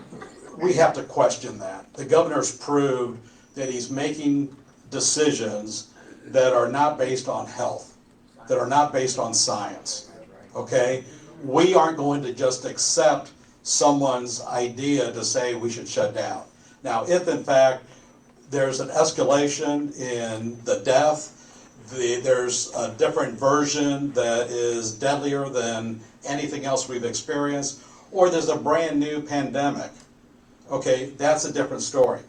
We have to question that. The governor's proved that he's making decisions that are not based on health, that are not based on science. Okay? We aren't going to just accept someone's idea to say we should shut down. Now, if in fact there's an escalation in the death, there's a different version that is deadlier than anything else we've experienced, or there's a brand new pandemic, okay, that's a different story.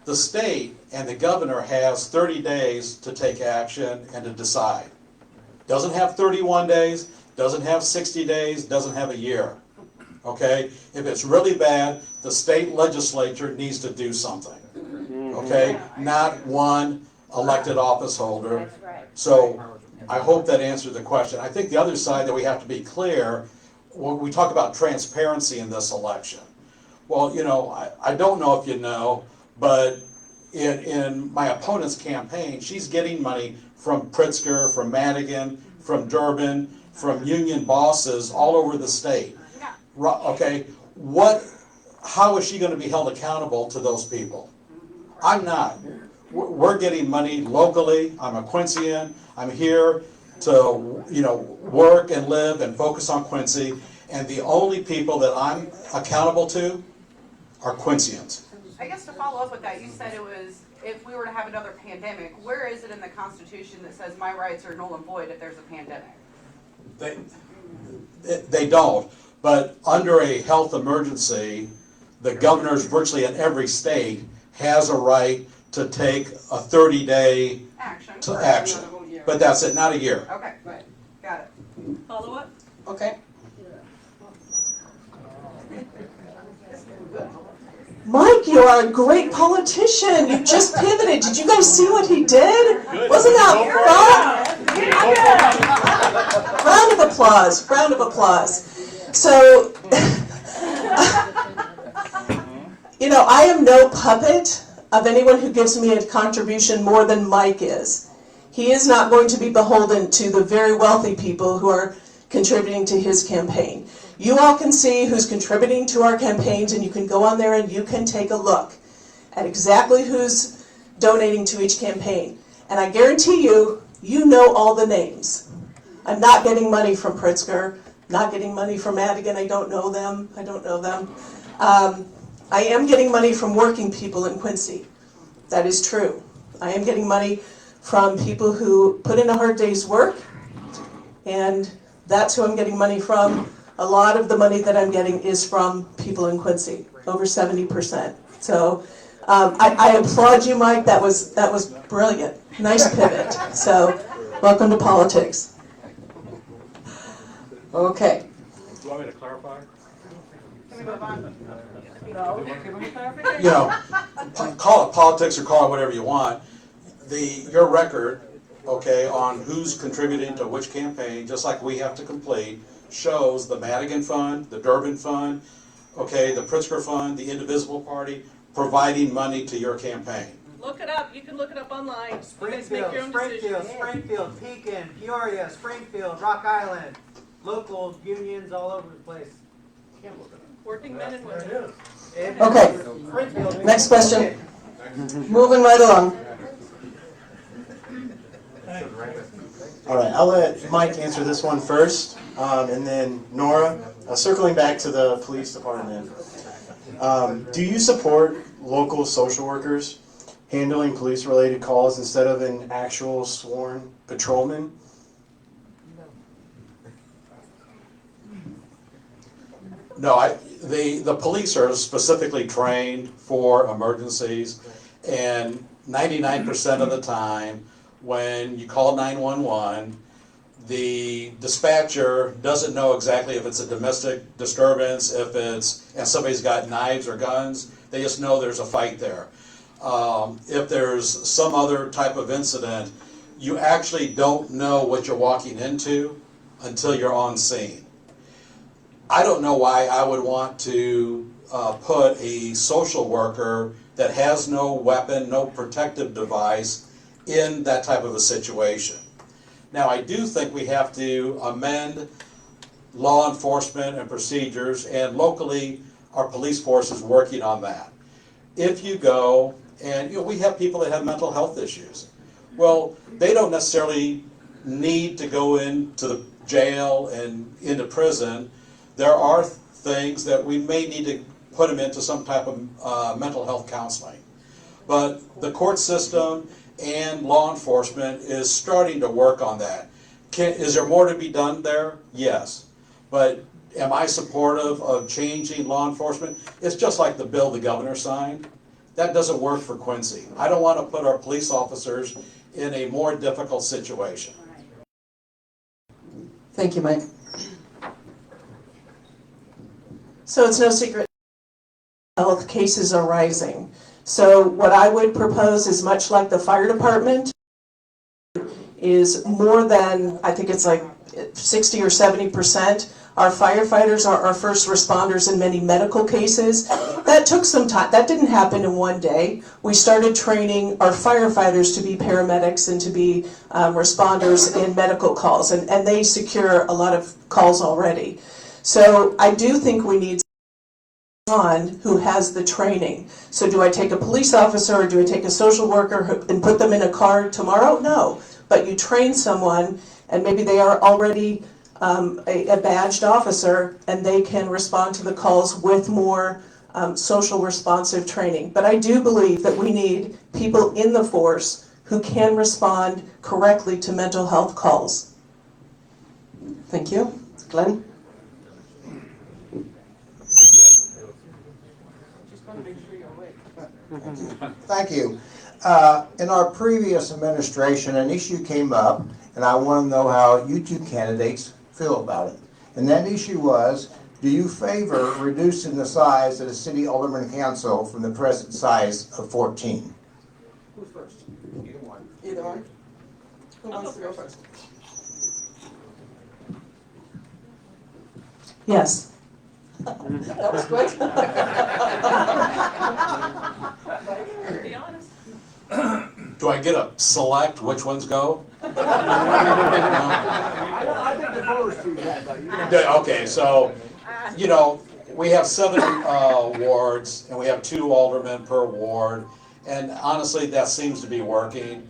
The state and the governor has 30 days to take action and to decide. Doesn't have 31 days, doesn't have 60 days, doesn't have a year. Okay? If it's really bad, the state legislature needs to do something. Okay? Not one elected office holder. That's right. So I hope that answered the question. I think the other side that we have to be clear, when we talk about transparency in this election. Well, you know, I don't know if you know, but in my opponent's campaign, she's getting money from Pritzker, from Madigan, from Durbin, from union bosses all over the state. Okay, how is she going to be held accountable to those people? I'm not. We're getting money locally. I'm a Quincyan. I'm here to, you know, work and live and focus on Quincy. And the only people that I'm accountable to are Quincyans. I guess to follow up with that, you said it was, if we were to have another pandemic, where is it in the Constitution that says my rights are null and void if there's a pandemic? They don't. But under a health emergency, the governors virtually in every state has a right to take a 30-day action. But that's it, not a year. Okay, right. Got it. Follow up? Okay. Mike, you are a great politician. You just pivoted. Did you guys see what he did? Wasn't that fun? Round of applause. Round of applause. So, you know, I am no puppet of anyone who gives me a contribution more than Mike is. He is not going to be beholden to the very wealthy people who are contributing to his campaign. You all can see who's contributing to our campaigns, and you can go on there and you can take a look at exactly who's donating to each campaign. And I guarantee you, you know all the names. I'm not getting money from Pritzker, not getting money from Madigan. I don't know them. I am getting money from working people in Quincy. That is true. I am getting money from people who put in a hard day's work, and that's who I'm getting money from. A lot of the money that I'm getting is from people in Quincy, over 70%. So I applaud you, Mike. That was brilliant. Nice pivot. So welcome to politics. Okay. Do you want me to clarify? Can we move on? You know, call it politics or call it whatever you want. Your record, okay, on who's contributing to which campaign, just like we have to complete, shows the Madigan Fund, the Durbin Fund, okay, the Pritzker Fund, the Indivisible Party, providing money to your campaign. Look it up. You can look it up online. Springfield, Pekin, Peoria, Springfield, Rock Island, local unions all over the place. Working men and women. Okay, next question. Moving right along. All right, I'll let Mike answer this one first, and then Nora, circling back to the police department. Do you support local social workers handling police-related calls instead of an actual sworn patrolman? No, the police are specifically trained for emergencies, and 99% of the time, when you call 911, the dispatcher doesn't know exactly if it's a domestic disturbance, and somebody's got knives or guns. They just know there's a fight there. If there's some other type of incident, you actually don't know what you're walking into until you're on scene. I don't know why I would want to put a social worker that has no weapon, no protective device in that type of a situation. Now, I do think we have to amend law enforcement and procedures, and locally, our police force is working on that. If you go, and we have people that have mental health issues. Well, they don't necessarily need to go into the jail and into prison. There are things that we may need to put them into some type of mental health counseling. But the court system and law enforcement is starting to work on that. Is there more to be done there? Yes. But am I supportive of changing law enforcement? It's just like the bill the governor signed. That doesn't work for Quincy. I don't want to put our police officers in a more difficult situation. Thank you, Mike. So it's no secret health cases are rising. So what I would propose is much like the fire department is more than, I think it's like 60 or 70%. Our firefighters are our first responders in many medical cases. That took some time. That didn't happen in one day. We started training our firefighters to be paramedics and to be responders in medical calls, and they secure a lot of calls already. So I do think we need someone who has the training. So do I take a police officer or do I take a social worker and put them in a car tomorrow? No. But you train someone, and maybe they are already a badged officer, and they can respond to the calls with more social responsive training. But I do believe that we need people in the force who can respond correctly to mental health calls. Thank you. Glenn? Thank you. In our previous administration, an issue came up, and I want to know how you two candidates feel about it. And that issue was, do you favor reducing the size of the City Alderman Council from the present size of 14? Who's first? Either one. Either one? Who wants to go first? Yes. That was quick. Be honest. Do I get to select which ones go? I think the voters do that, but you know. Okay, so, we have 7 wards, and we have 2 aldermen per ward, and honestly, that seems to be working.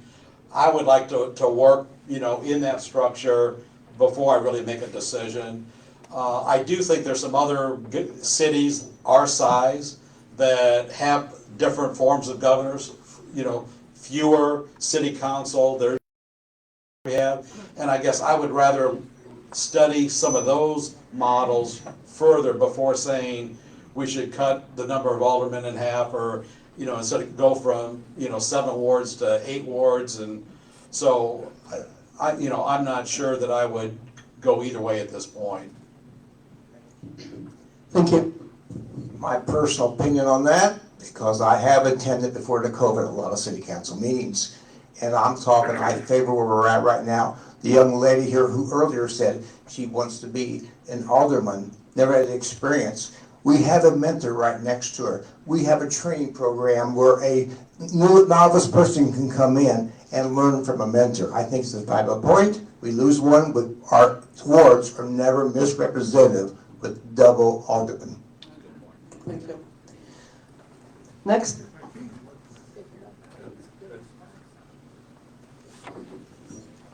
I would like to work, in that structure before I really make a decision. I do think there's some other good cities our size that have different forms of governors, fewer city council there we have, and I guess I would rather study some of those models further before saying we should cut the number of aldermen in half, or instead of go from 7 wards to 8 wards, and so I'm not sure that I would go either way at this point. Thank you. My personal opinion on that, because I have attended before the COVID a lot of city council meetings, and I'm talking, I favor where we're at right now. The young lady here who earlier said she wants to be an alderman, never had experience. We have a mentor right next to her. We have a training program where a novice person can come in and learn from a mentor. I think it's a vital point. We lose one, but our wards are never misrepresentative with double aldermen. Thank you. Next.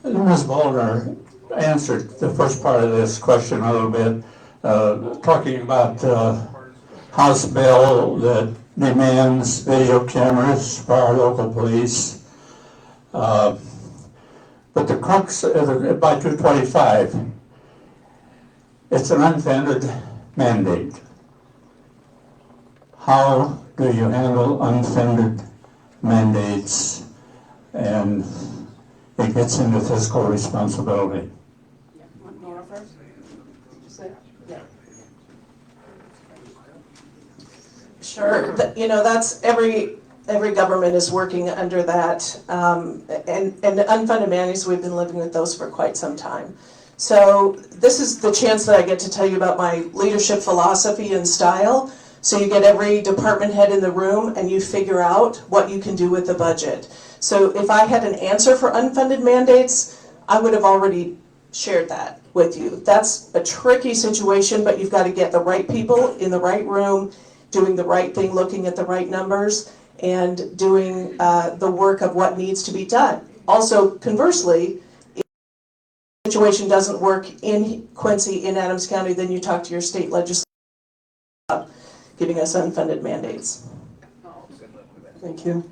Ms. Molnar answered the first part of this question a little bit, talking about House bill that demands video cameras for our local police. But the crux by 225, it's an unfunded mandate. How do you handle unfunded mandates? And it gets into fiscal responsibility. Nora first? Yeah. Sure. You know, that's every government is working under that, and unfunded mandates, we've been living with those for quite some time. So this is the chance that I get to tell you about my leadership philosophy and style. So you get every department head in the room and you figure out what you can do with the budget. So if I had an answer for unfunded mandates, I would have already shared that with you. That's a tricky situation, but you've got to get the right people in the right room, doing the right thing, looking at the right numbers, and doing the work of what needs to be done. Also, conversely, if the situation doesn't work in Quincy, in Adams County, then you talk to your state legislature about giving us unfunded mandates. Thank you.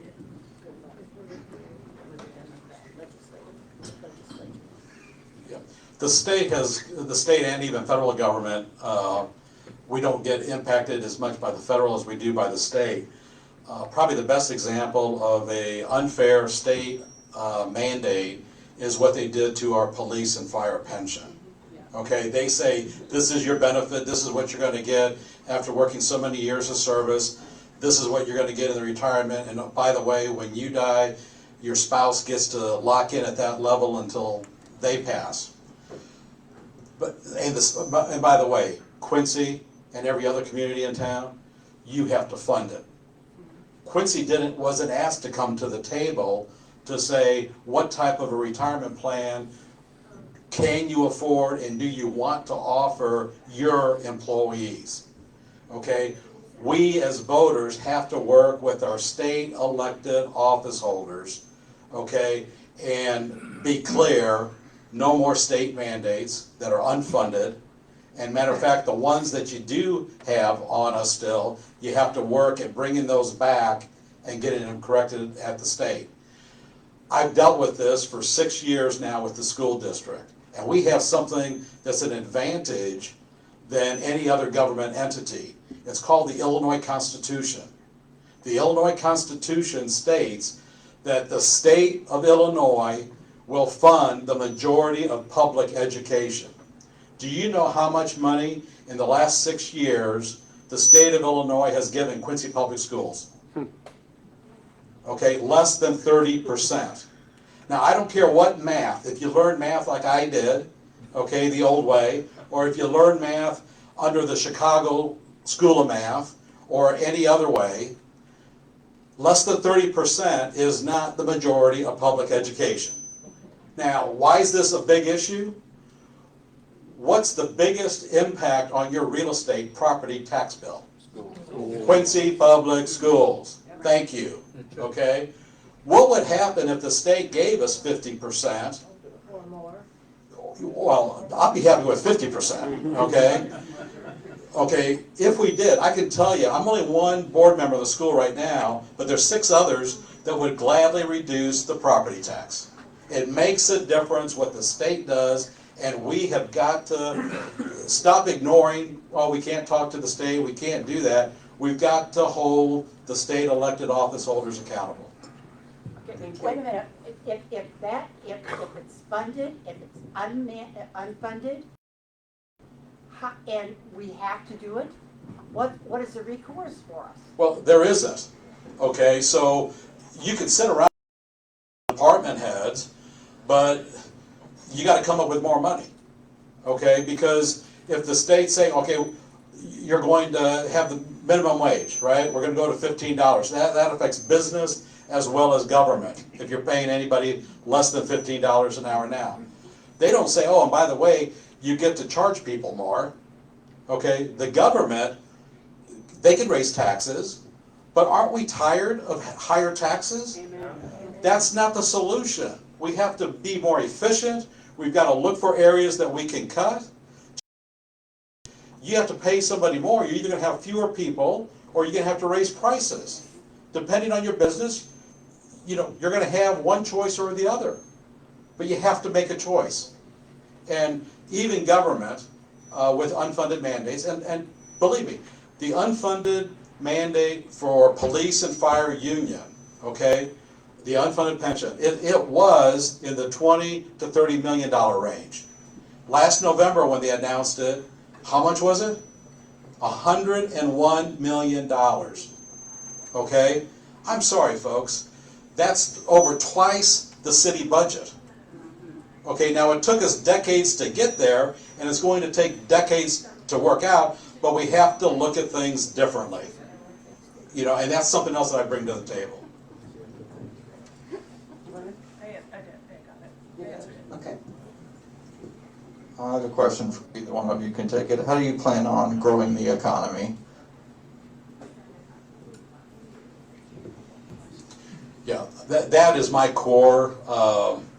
The state and even federal government, we don't get impacted as much by the federal as we do by the state. Probably the best example of a unfair state mandate is what they did to our police and fire pension. Okay, they say, this is your benefit, this is what you're going to get after working so many years of service, this is what you're going to get in the retirement, and by the way, when you die, your spouse gets to lock in at that level until they pass. And by the way, Quincy and every other community in town, you have to fund it. Quincy wasn't asked to come to the table to say what type of a retirement plan can you afford and do you want to offer your employees. Okay, we as voters have to work with our state elected office holders, okay, and be clear, no more state mandates that are unfunded. And matter of fact, the ones that you do have on us still, you have to work at bringing those back and getting them corrected at the state. I've dealt with this for 6 years now with the school district, and we have something that's an advantage than any other government entity. It's called the Illinois Constitution. The Illinois Constitution states that the state of Illinois will fund the majority of public education. Do you know how much money in the last 6 years the state of Illinois has given Quincy Public Schools? Okay, less than 30%. Now, I don't care what math, if you learn math like I did, okay, the old way, or if you learn math under the Chicago School of Math, or any other way, less than 30% is not the majority of public education. Now, why is this a big issue? What's the biggest impact on your real estate property tax bill? Quincy Public Schools. Thank you. Okay? What would happen if the state gave us 50%? Or more. Well, I'll be happy with 50%. Okay? Okay, if we did, I can tell you, I'm only one board member of the school right now, but there's 6 others that would gladly reduce the property tax. It makes a difference what the state does, and we have got to stop ignoring, well, we can't talk to the state, we can't do that. We've got to hold the state elected office holders accountable. Wait a minute, if it's funded, if it's unfunded, and we have to do it, what is the recourse for us? Well, there isn't. Okay, so you can sit around department heads, but you got to come up with more money. Okay, because if the state's saying, okay, you're going to have the minimum wage, right? We're going to go to $15. That affects business as well as government. If you're paying anybody less than $15 an hour now, they don't say, oh, and by the way, you get to charge people more. Okay, the government, they can raise taxes, but aren't we tired of higher taxes? Amen. That's not the solution. We have to be more efficient. We've got to look for areas that we can cut. You have to pay somebody more. You're either going to have fewer people or you're going to have to raise prices. Depending on your business, you're going to have one choice or the other. But you have to make a choice. And even government with unfunded mandates, and believe me, the unfunded mandate for police and fire union, okay, the unfunded pension, it was in the $20 to $30 million range. Last November when they announced it, how much was it? $101 million. Okay? I'm sorry, folks. That's over twice the city budget. Okay, now it took us decades to get there, and it's going to take decades to work out, but we have to look at things differently. And that's something else that I bring to the table. Okay. I have a question for either one of you can take it. How do you plan on growing the economy? Yeah, that is my core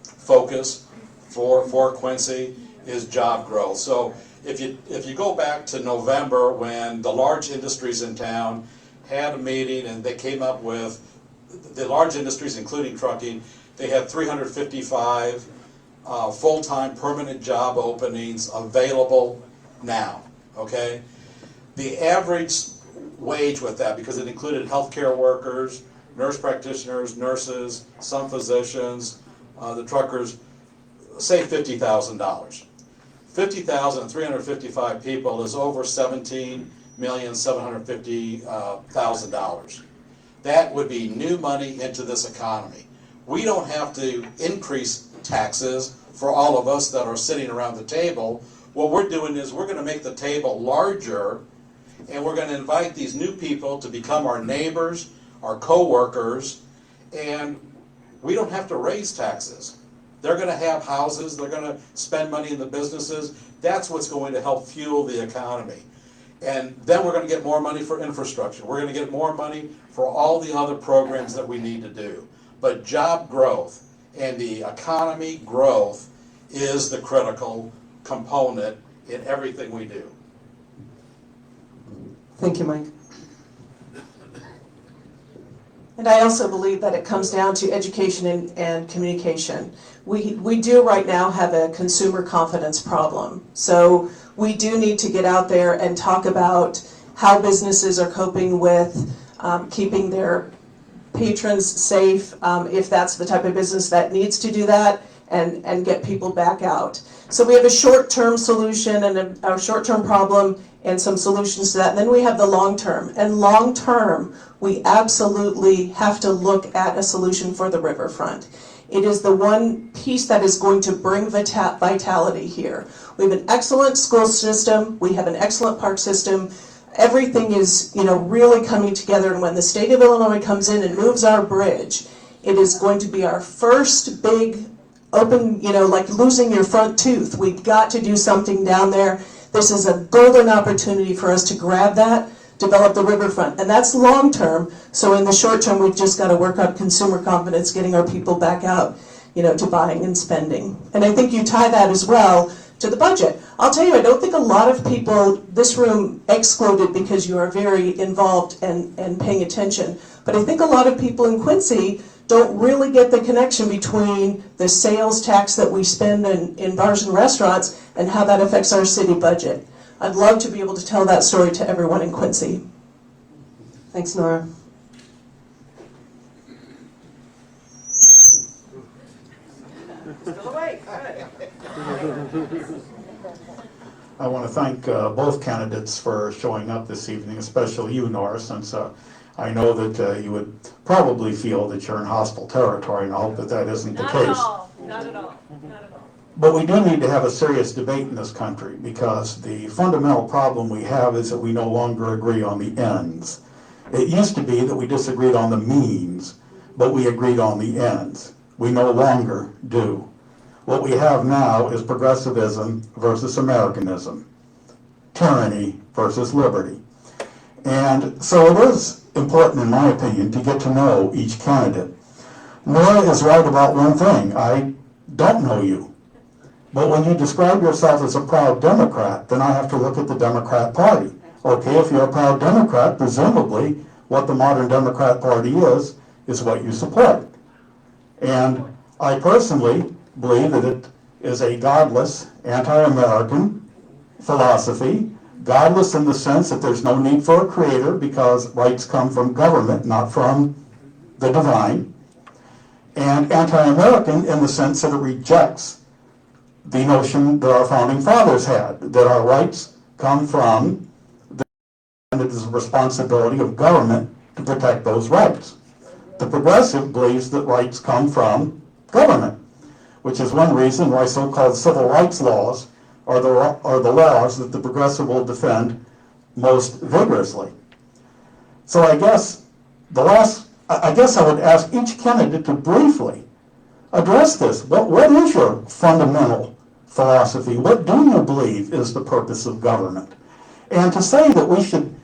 focus for Quincy is job growth. So if you go back to November when the large industries in town had a meeting and they came up with, the large industries including trucking, they had 355 full-time permanent job openings available now, okay? The average wage with that, because it included healthcare workers, nurse practitioners, nurses, some physicians, the truckers, say $50,000. 50,000 and 355 people is over $17,750,000. That would be new money into this economy. We don't have to increase taxes for all of us that are sitting around the table. What we're doing is we're going to make the table larger, and we're going to invite these new people to become our neighbors, our co-workers, and we don't have to raise taxes. They're going to have houses, they're going to spend money in the businesses. That's what's going to help fuel the economy. And then we're going to get more money for infrastructure. We're going to get more money for all the other programs that we need to do. But job growth and the economy growth is the critical component in everything we do. Thank you, Mike. And I also believe that it comes down to education and communication. We do right now have a consumer confidence problem. So we do need to get out there and talk about how businesses are coping with keeping their patrons safe, if that's the type of business that needs to do that, and get people back out. So we have a short-term solution and a short-term problem and some solutions to that. And then we have the long-term. And long-term, we absolutely have to look at a solution for the riverfront. It is the one piece that is going to bring vitality here. We have an excellent school system. We have an excellent park system. Everything is, really coming together. And when the state of Illinois comes in and moves our bridge, it is going to be our first big open, like losing your front tooth. We've got to do something down there. This is a golden opportunity for us to grab that, develop the riverfront. And that's long term. So in the short term, we've just got to work on consumer confidence, getting our people back out, to buying and spending. And I think you tie that as well to the budget. I'll tell you, I don't think a lot of people, this room excluded because you are very involved and paying attention, but I think a lot of people in Quincy don't really get the connection between the sales tax that we spend in bars and restaurants and how that affects our city budget. I'd love to be able to tell that story to everyone in Quincy. Thanks, Nora. Still awake, good. I want to thank both candidates for showing up this evening, especially you, Nora, since I know that you would probably feel that you're in hostile territory, and I hope that that isn't the case. Not at all, not at all. But we do need to have a serious debate in this country, because the fundamental problem we have is that we no longer agree on the ends. It used to be that we disagreed on the means, but we agreed on the ends. We no longer do. What we have now is progressivism versus Americanism, tyranny versus liberty. And so it is important, in my opinion, to get to know each candidate. Nora is right about one thing. I don't know you. But when you describe yourself as a proud Democrat, then I have to look at the Democrat Party. Okay, if you're a proud Democrat, presumably what the modern Democrat Party is what you support. And I personally believe that it is a godless, anti-American philosophy, godless in the sense that there's no need for a creator because rights come from government, not from the divine, and anti-American in the sense that it rejects the notion that our founding fathers had, that our rights come from and it is the responsibility of government to protect those rights. The progressive believes that rights come from government, which is one reason why so-called civil rights laws are the laws that the progressive will defend most vigorously. So I guess I would ask each candidate to briefly address this. What is your fundamental philosophy? What do you believe is the purpose of government? And to say that we should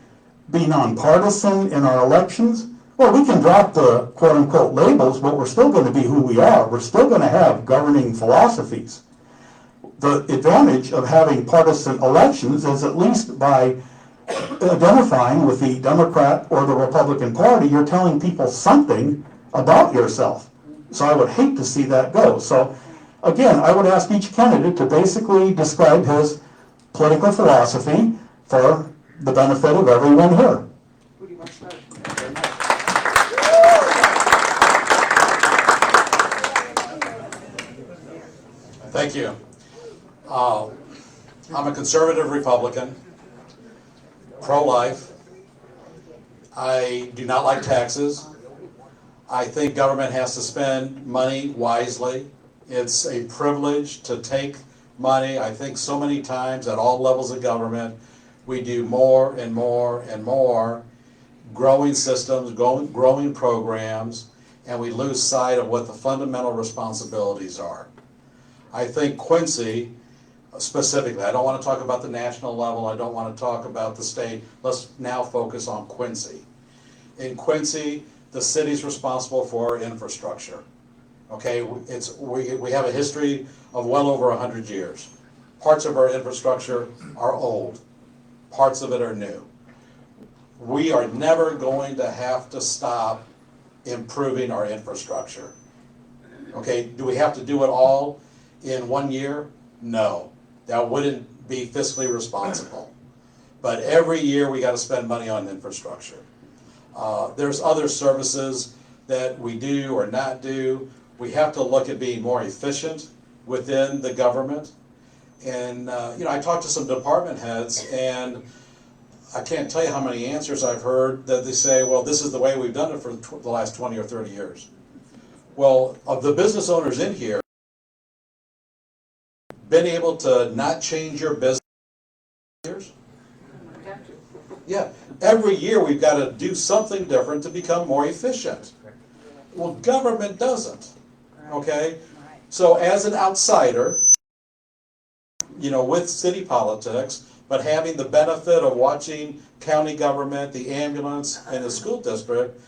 be nonpartisan in our elections, well, we can drop the quote-unquote labels, but we're still going to be who we are. We're still going to have governing philosophies. The advantage of having partisan elections is at least by identifying with the Democrat or the Republican Party, you're telling people something about yourself. So I would hate to see that go. So again, I would ask each candidate to basically describe his political philosophy for the benefit of everyone here. Thank you. I'm a conservative Republican, pro-life. I do not like taxes. I think government has to spend money wisely. It's a privilege to take money. I think so many times at all levels of government, we do more and more and more, growing systems, growing programs, and we lose sight of what the fundamental responsibilities are. I think Quincy, specifically, I don't want to talk about the national level, I don't want to talk about the state, let's now focus on Quincy. In Quincy, the city's responsible for infrastructure. Okay, we have a history of well over 100 years. Parts of our infrastructure are old. Parts of it are new. We are never going to have to stop improving our infrastructure. Okay, do we have to do it all in 1 year? No, that wouldn't be fiscally responsible. But every year we got to spend money on infrastructure. There's other services that we do or not do. We have to look at being more efficient within the government. And I talked to some department heads, and I can't tell you how many answers I've heard that they say, well, this is the way we've done it for the last 20 or 30 years. Well, of the business owners in here, been able to not change your business years? Yeah, every year we've got to do something different to become more efficient. Well, government doesn't, okay? So as an outsider, with city politics, but having the benefit of watching county government, the ambulance, and the school district,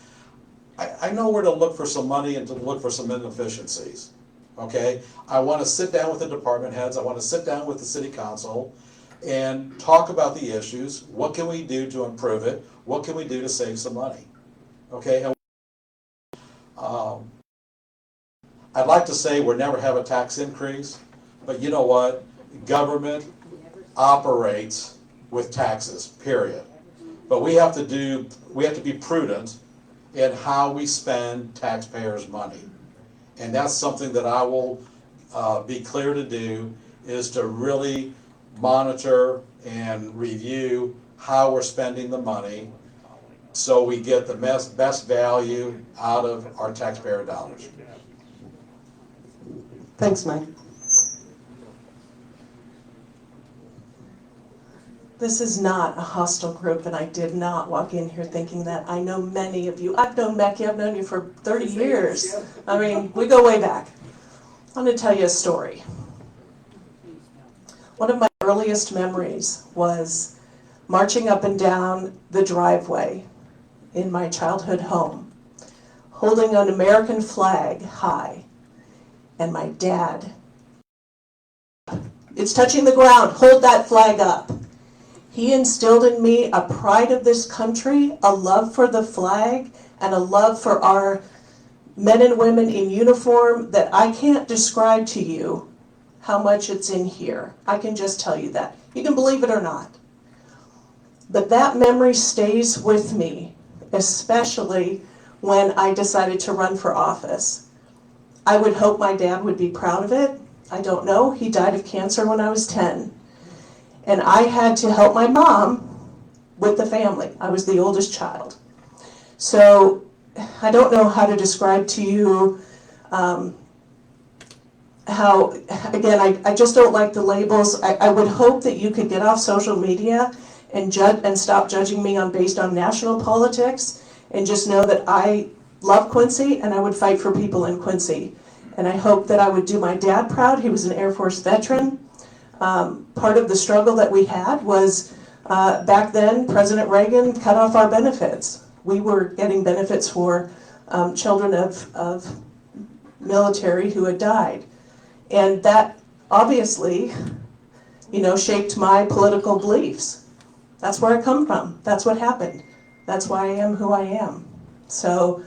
I know where to look for some money and to look for some inefficiencies, okay? I want to sit down with the department heads, I want to sit down with the city council and talk about the issues. What can we do to improve it? What can we do to save some money? Okay, and I'd like to say we'll never have a tax increase, but you know what? Government operates with taxes, period. But we have to be prudent in how we spend taxpayers' money. And that's something that I will be clear to do, is to really monitor and review how we're spending the money so we get the best value out of our taxpayer dollars. Thanks, Mike. This is not a hostile group, and I did not walk in here thinking that. I know many of you. I've known Becky, I've known you for 30 years. I mean, we go way back. I'm going to tell you a story. One of my earliest memories was marching up and down the driveway in my childhood home, holding an American flag high, and my dad, it's touching the ground, hold that flag up. He instilled in me a pride of this country, a love for the flag, and a love for our men and women in uniform that I can't describe to you how much it's in here. I can just tell you that. You can believe it or not. But that memory stays with me, especially when I decided to run for office. I would hope my dad would be proud of it. I don't know. He died of cancer when I was 10. And I had to help my mom with the family. I was the oldest child. So I don't know how to describe to you how, again, I just don't like the labels. I would hope that you could get off social media and stop judging me based on national politics, and just know that I love Quincy and I would fight for people in Quincy. And I hope that I would do my dad proud. He was an Air Force veteran. Part of the struggle that we had was back then President Reagan cut off our benefits. We were getting benefits for children of military who had died. And that obviously, shaped my political beliefs. That's where I come from. That's what happened. That's why I am who I am. So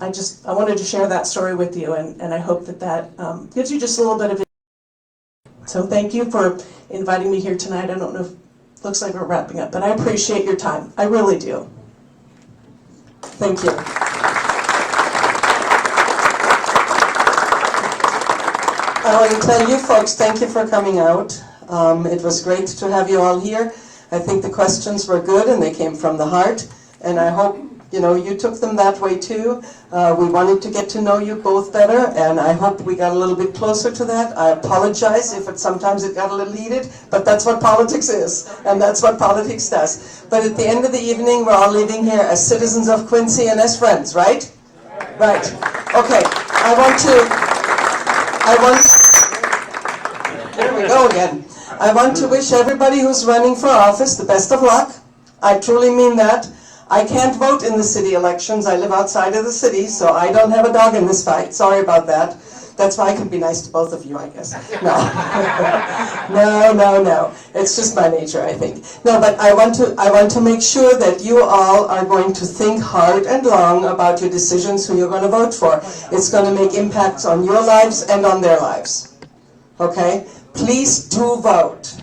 I wanted to share that story with you, and I hope that gives you just a little bit of. So thank you for inviting me here tonight. I don't know if it looks like we're wrapping up, but I appreciate your time. I really do. Thank you. I want to tell you folks, thank you for coming out. It was great to have you all here. I think the questions were good and they came from the heart, and I hope you took them that way too. We wanted to get to know you both better, and I hope we got a little bit closer to that. I apologize if sometimes it got a little heated, but that's what politics is, and that's what politics does. But at the end of the evening, we're all leaving here as citizens of Quincy and as friends, right? Right. Okay. There we go again. I want to wish everybody who's running for office the best of luck. I truly mean that. I can't vote in the city elections. I live outside of the city, so I don't have a dog in this fight. Sorry about that. That's why I can be nice to both of you, I guess. No. No. It's just my nature, I think. No, but I want to make sure that you all are going to think hard and long about your decisions, who you're going to vote for. It's going to make impacts on your lives and on their lives. Okay? Please do vote.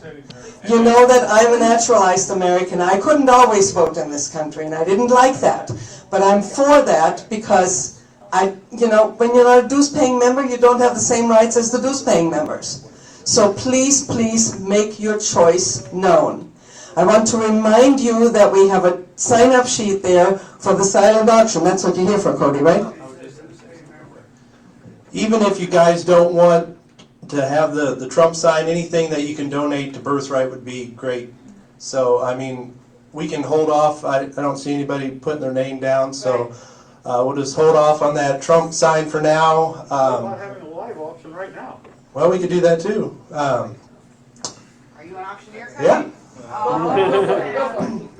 You know that I'm a naturalized American. I couldn't always vote in this country, and I didn't like that. But I'm for that because when you're not a dues-paying member, you don't have the same rights as the dues-paying members. So please, please make your choice known. I want to remind you that we have a sign-up sheet there for the silent auction. That's what you're here for, Cody, right? Even if you guys don't want to have the Trump sign, anything that you can donate to Birthright would be great. So, we can hold off. I don't see anybody putting their name down, so we'll just hold off on that Trump sign for now. What about having a live auction right now? Well, we could do that too. Are you an auctioneer? Yeah.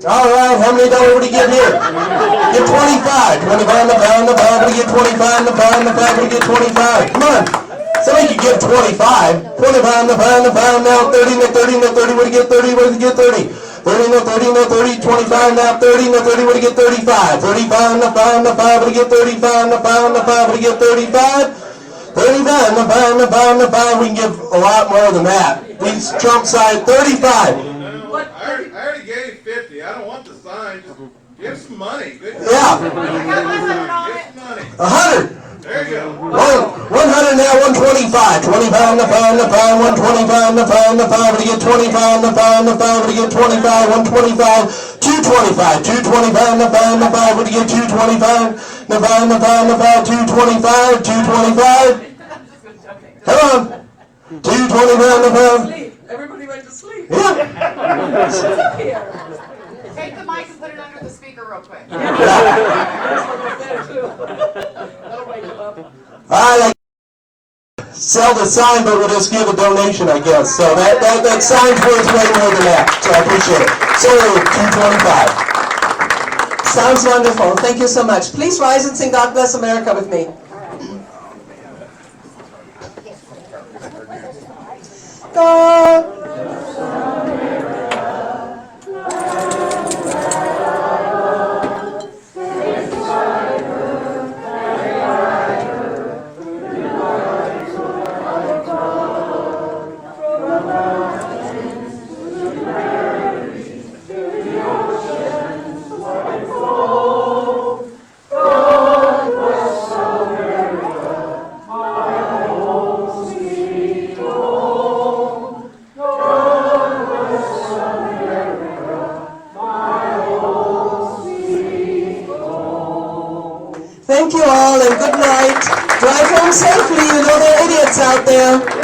All right, how many dollars would he give here? Get 25. 25 in the pound, the pound, we get 25 in the pound, the pound, we get 25. Come on. Somebody could give 25. 25 in the pound, now 30, no 30, no 30, what do you get 30, what do you get 30? 30, no 30, no 30, 25, now 30, no 30, what do you get 35? 35 in the pound, what do you get 35 in the pound, what do you get 35? 35 in the pound, we can give a lot more than that. These Trump side, 35. I already gave 50. I don't want the sign. Just give some money. Good Yeah. Give some money. 100. There you go. 100 now, 125. 25 in the pound, 125 in the pound, what do you get 25 in the pound, what do you get 25, 125, 225, 225 in the pound, what do you get 225, the pound, 225, 225. Come on. 225 in the pound. Everybody went to sleep. Yeah. Take the mic and put it under the speaker real quick. I like sell the sign, but we'll just give a donation, I guess. So that sign's worth way more than that. So I appreciate it. So 225. Sounds wonderful. Thank you so much. Please rise and sing God Bless America with me. God right. Drive home safely. You know there are idiots out there.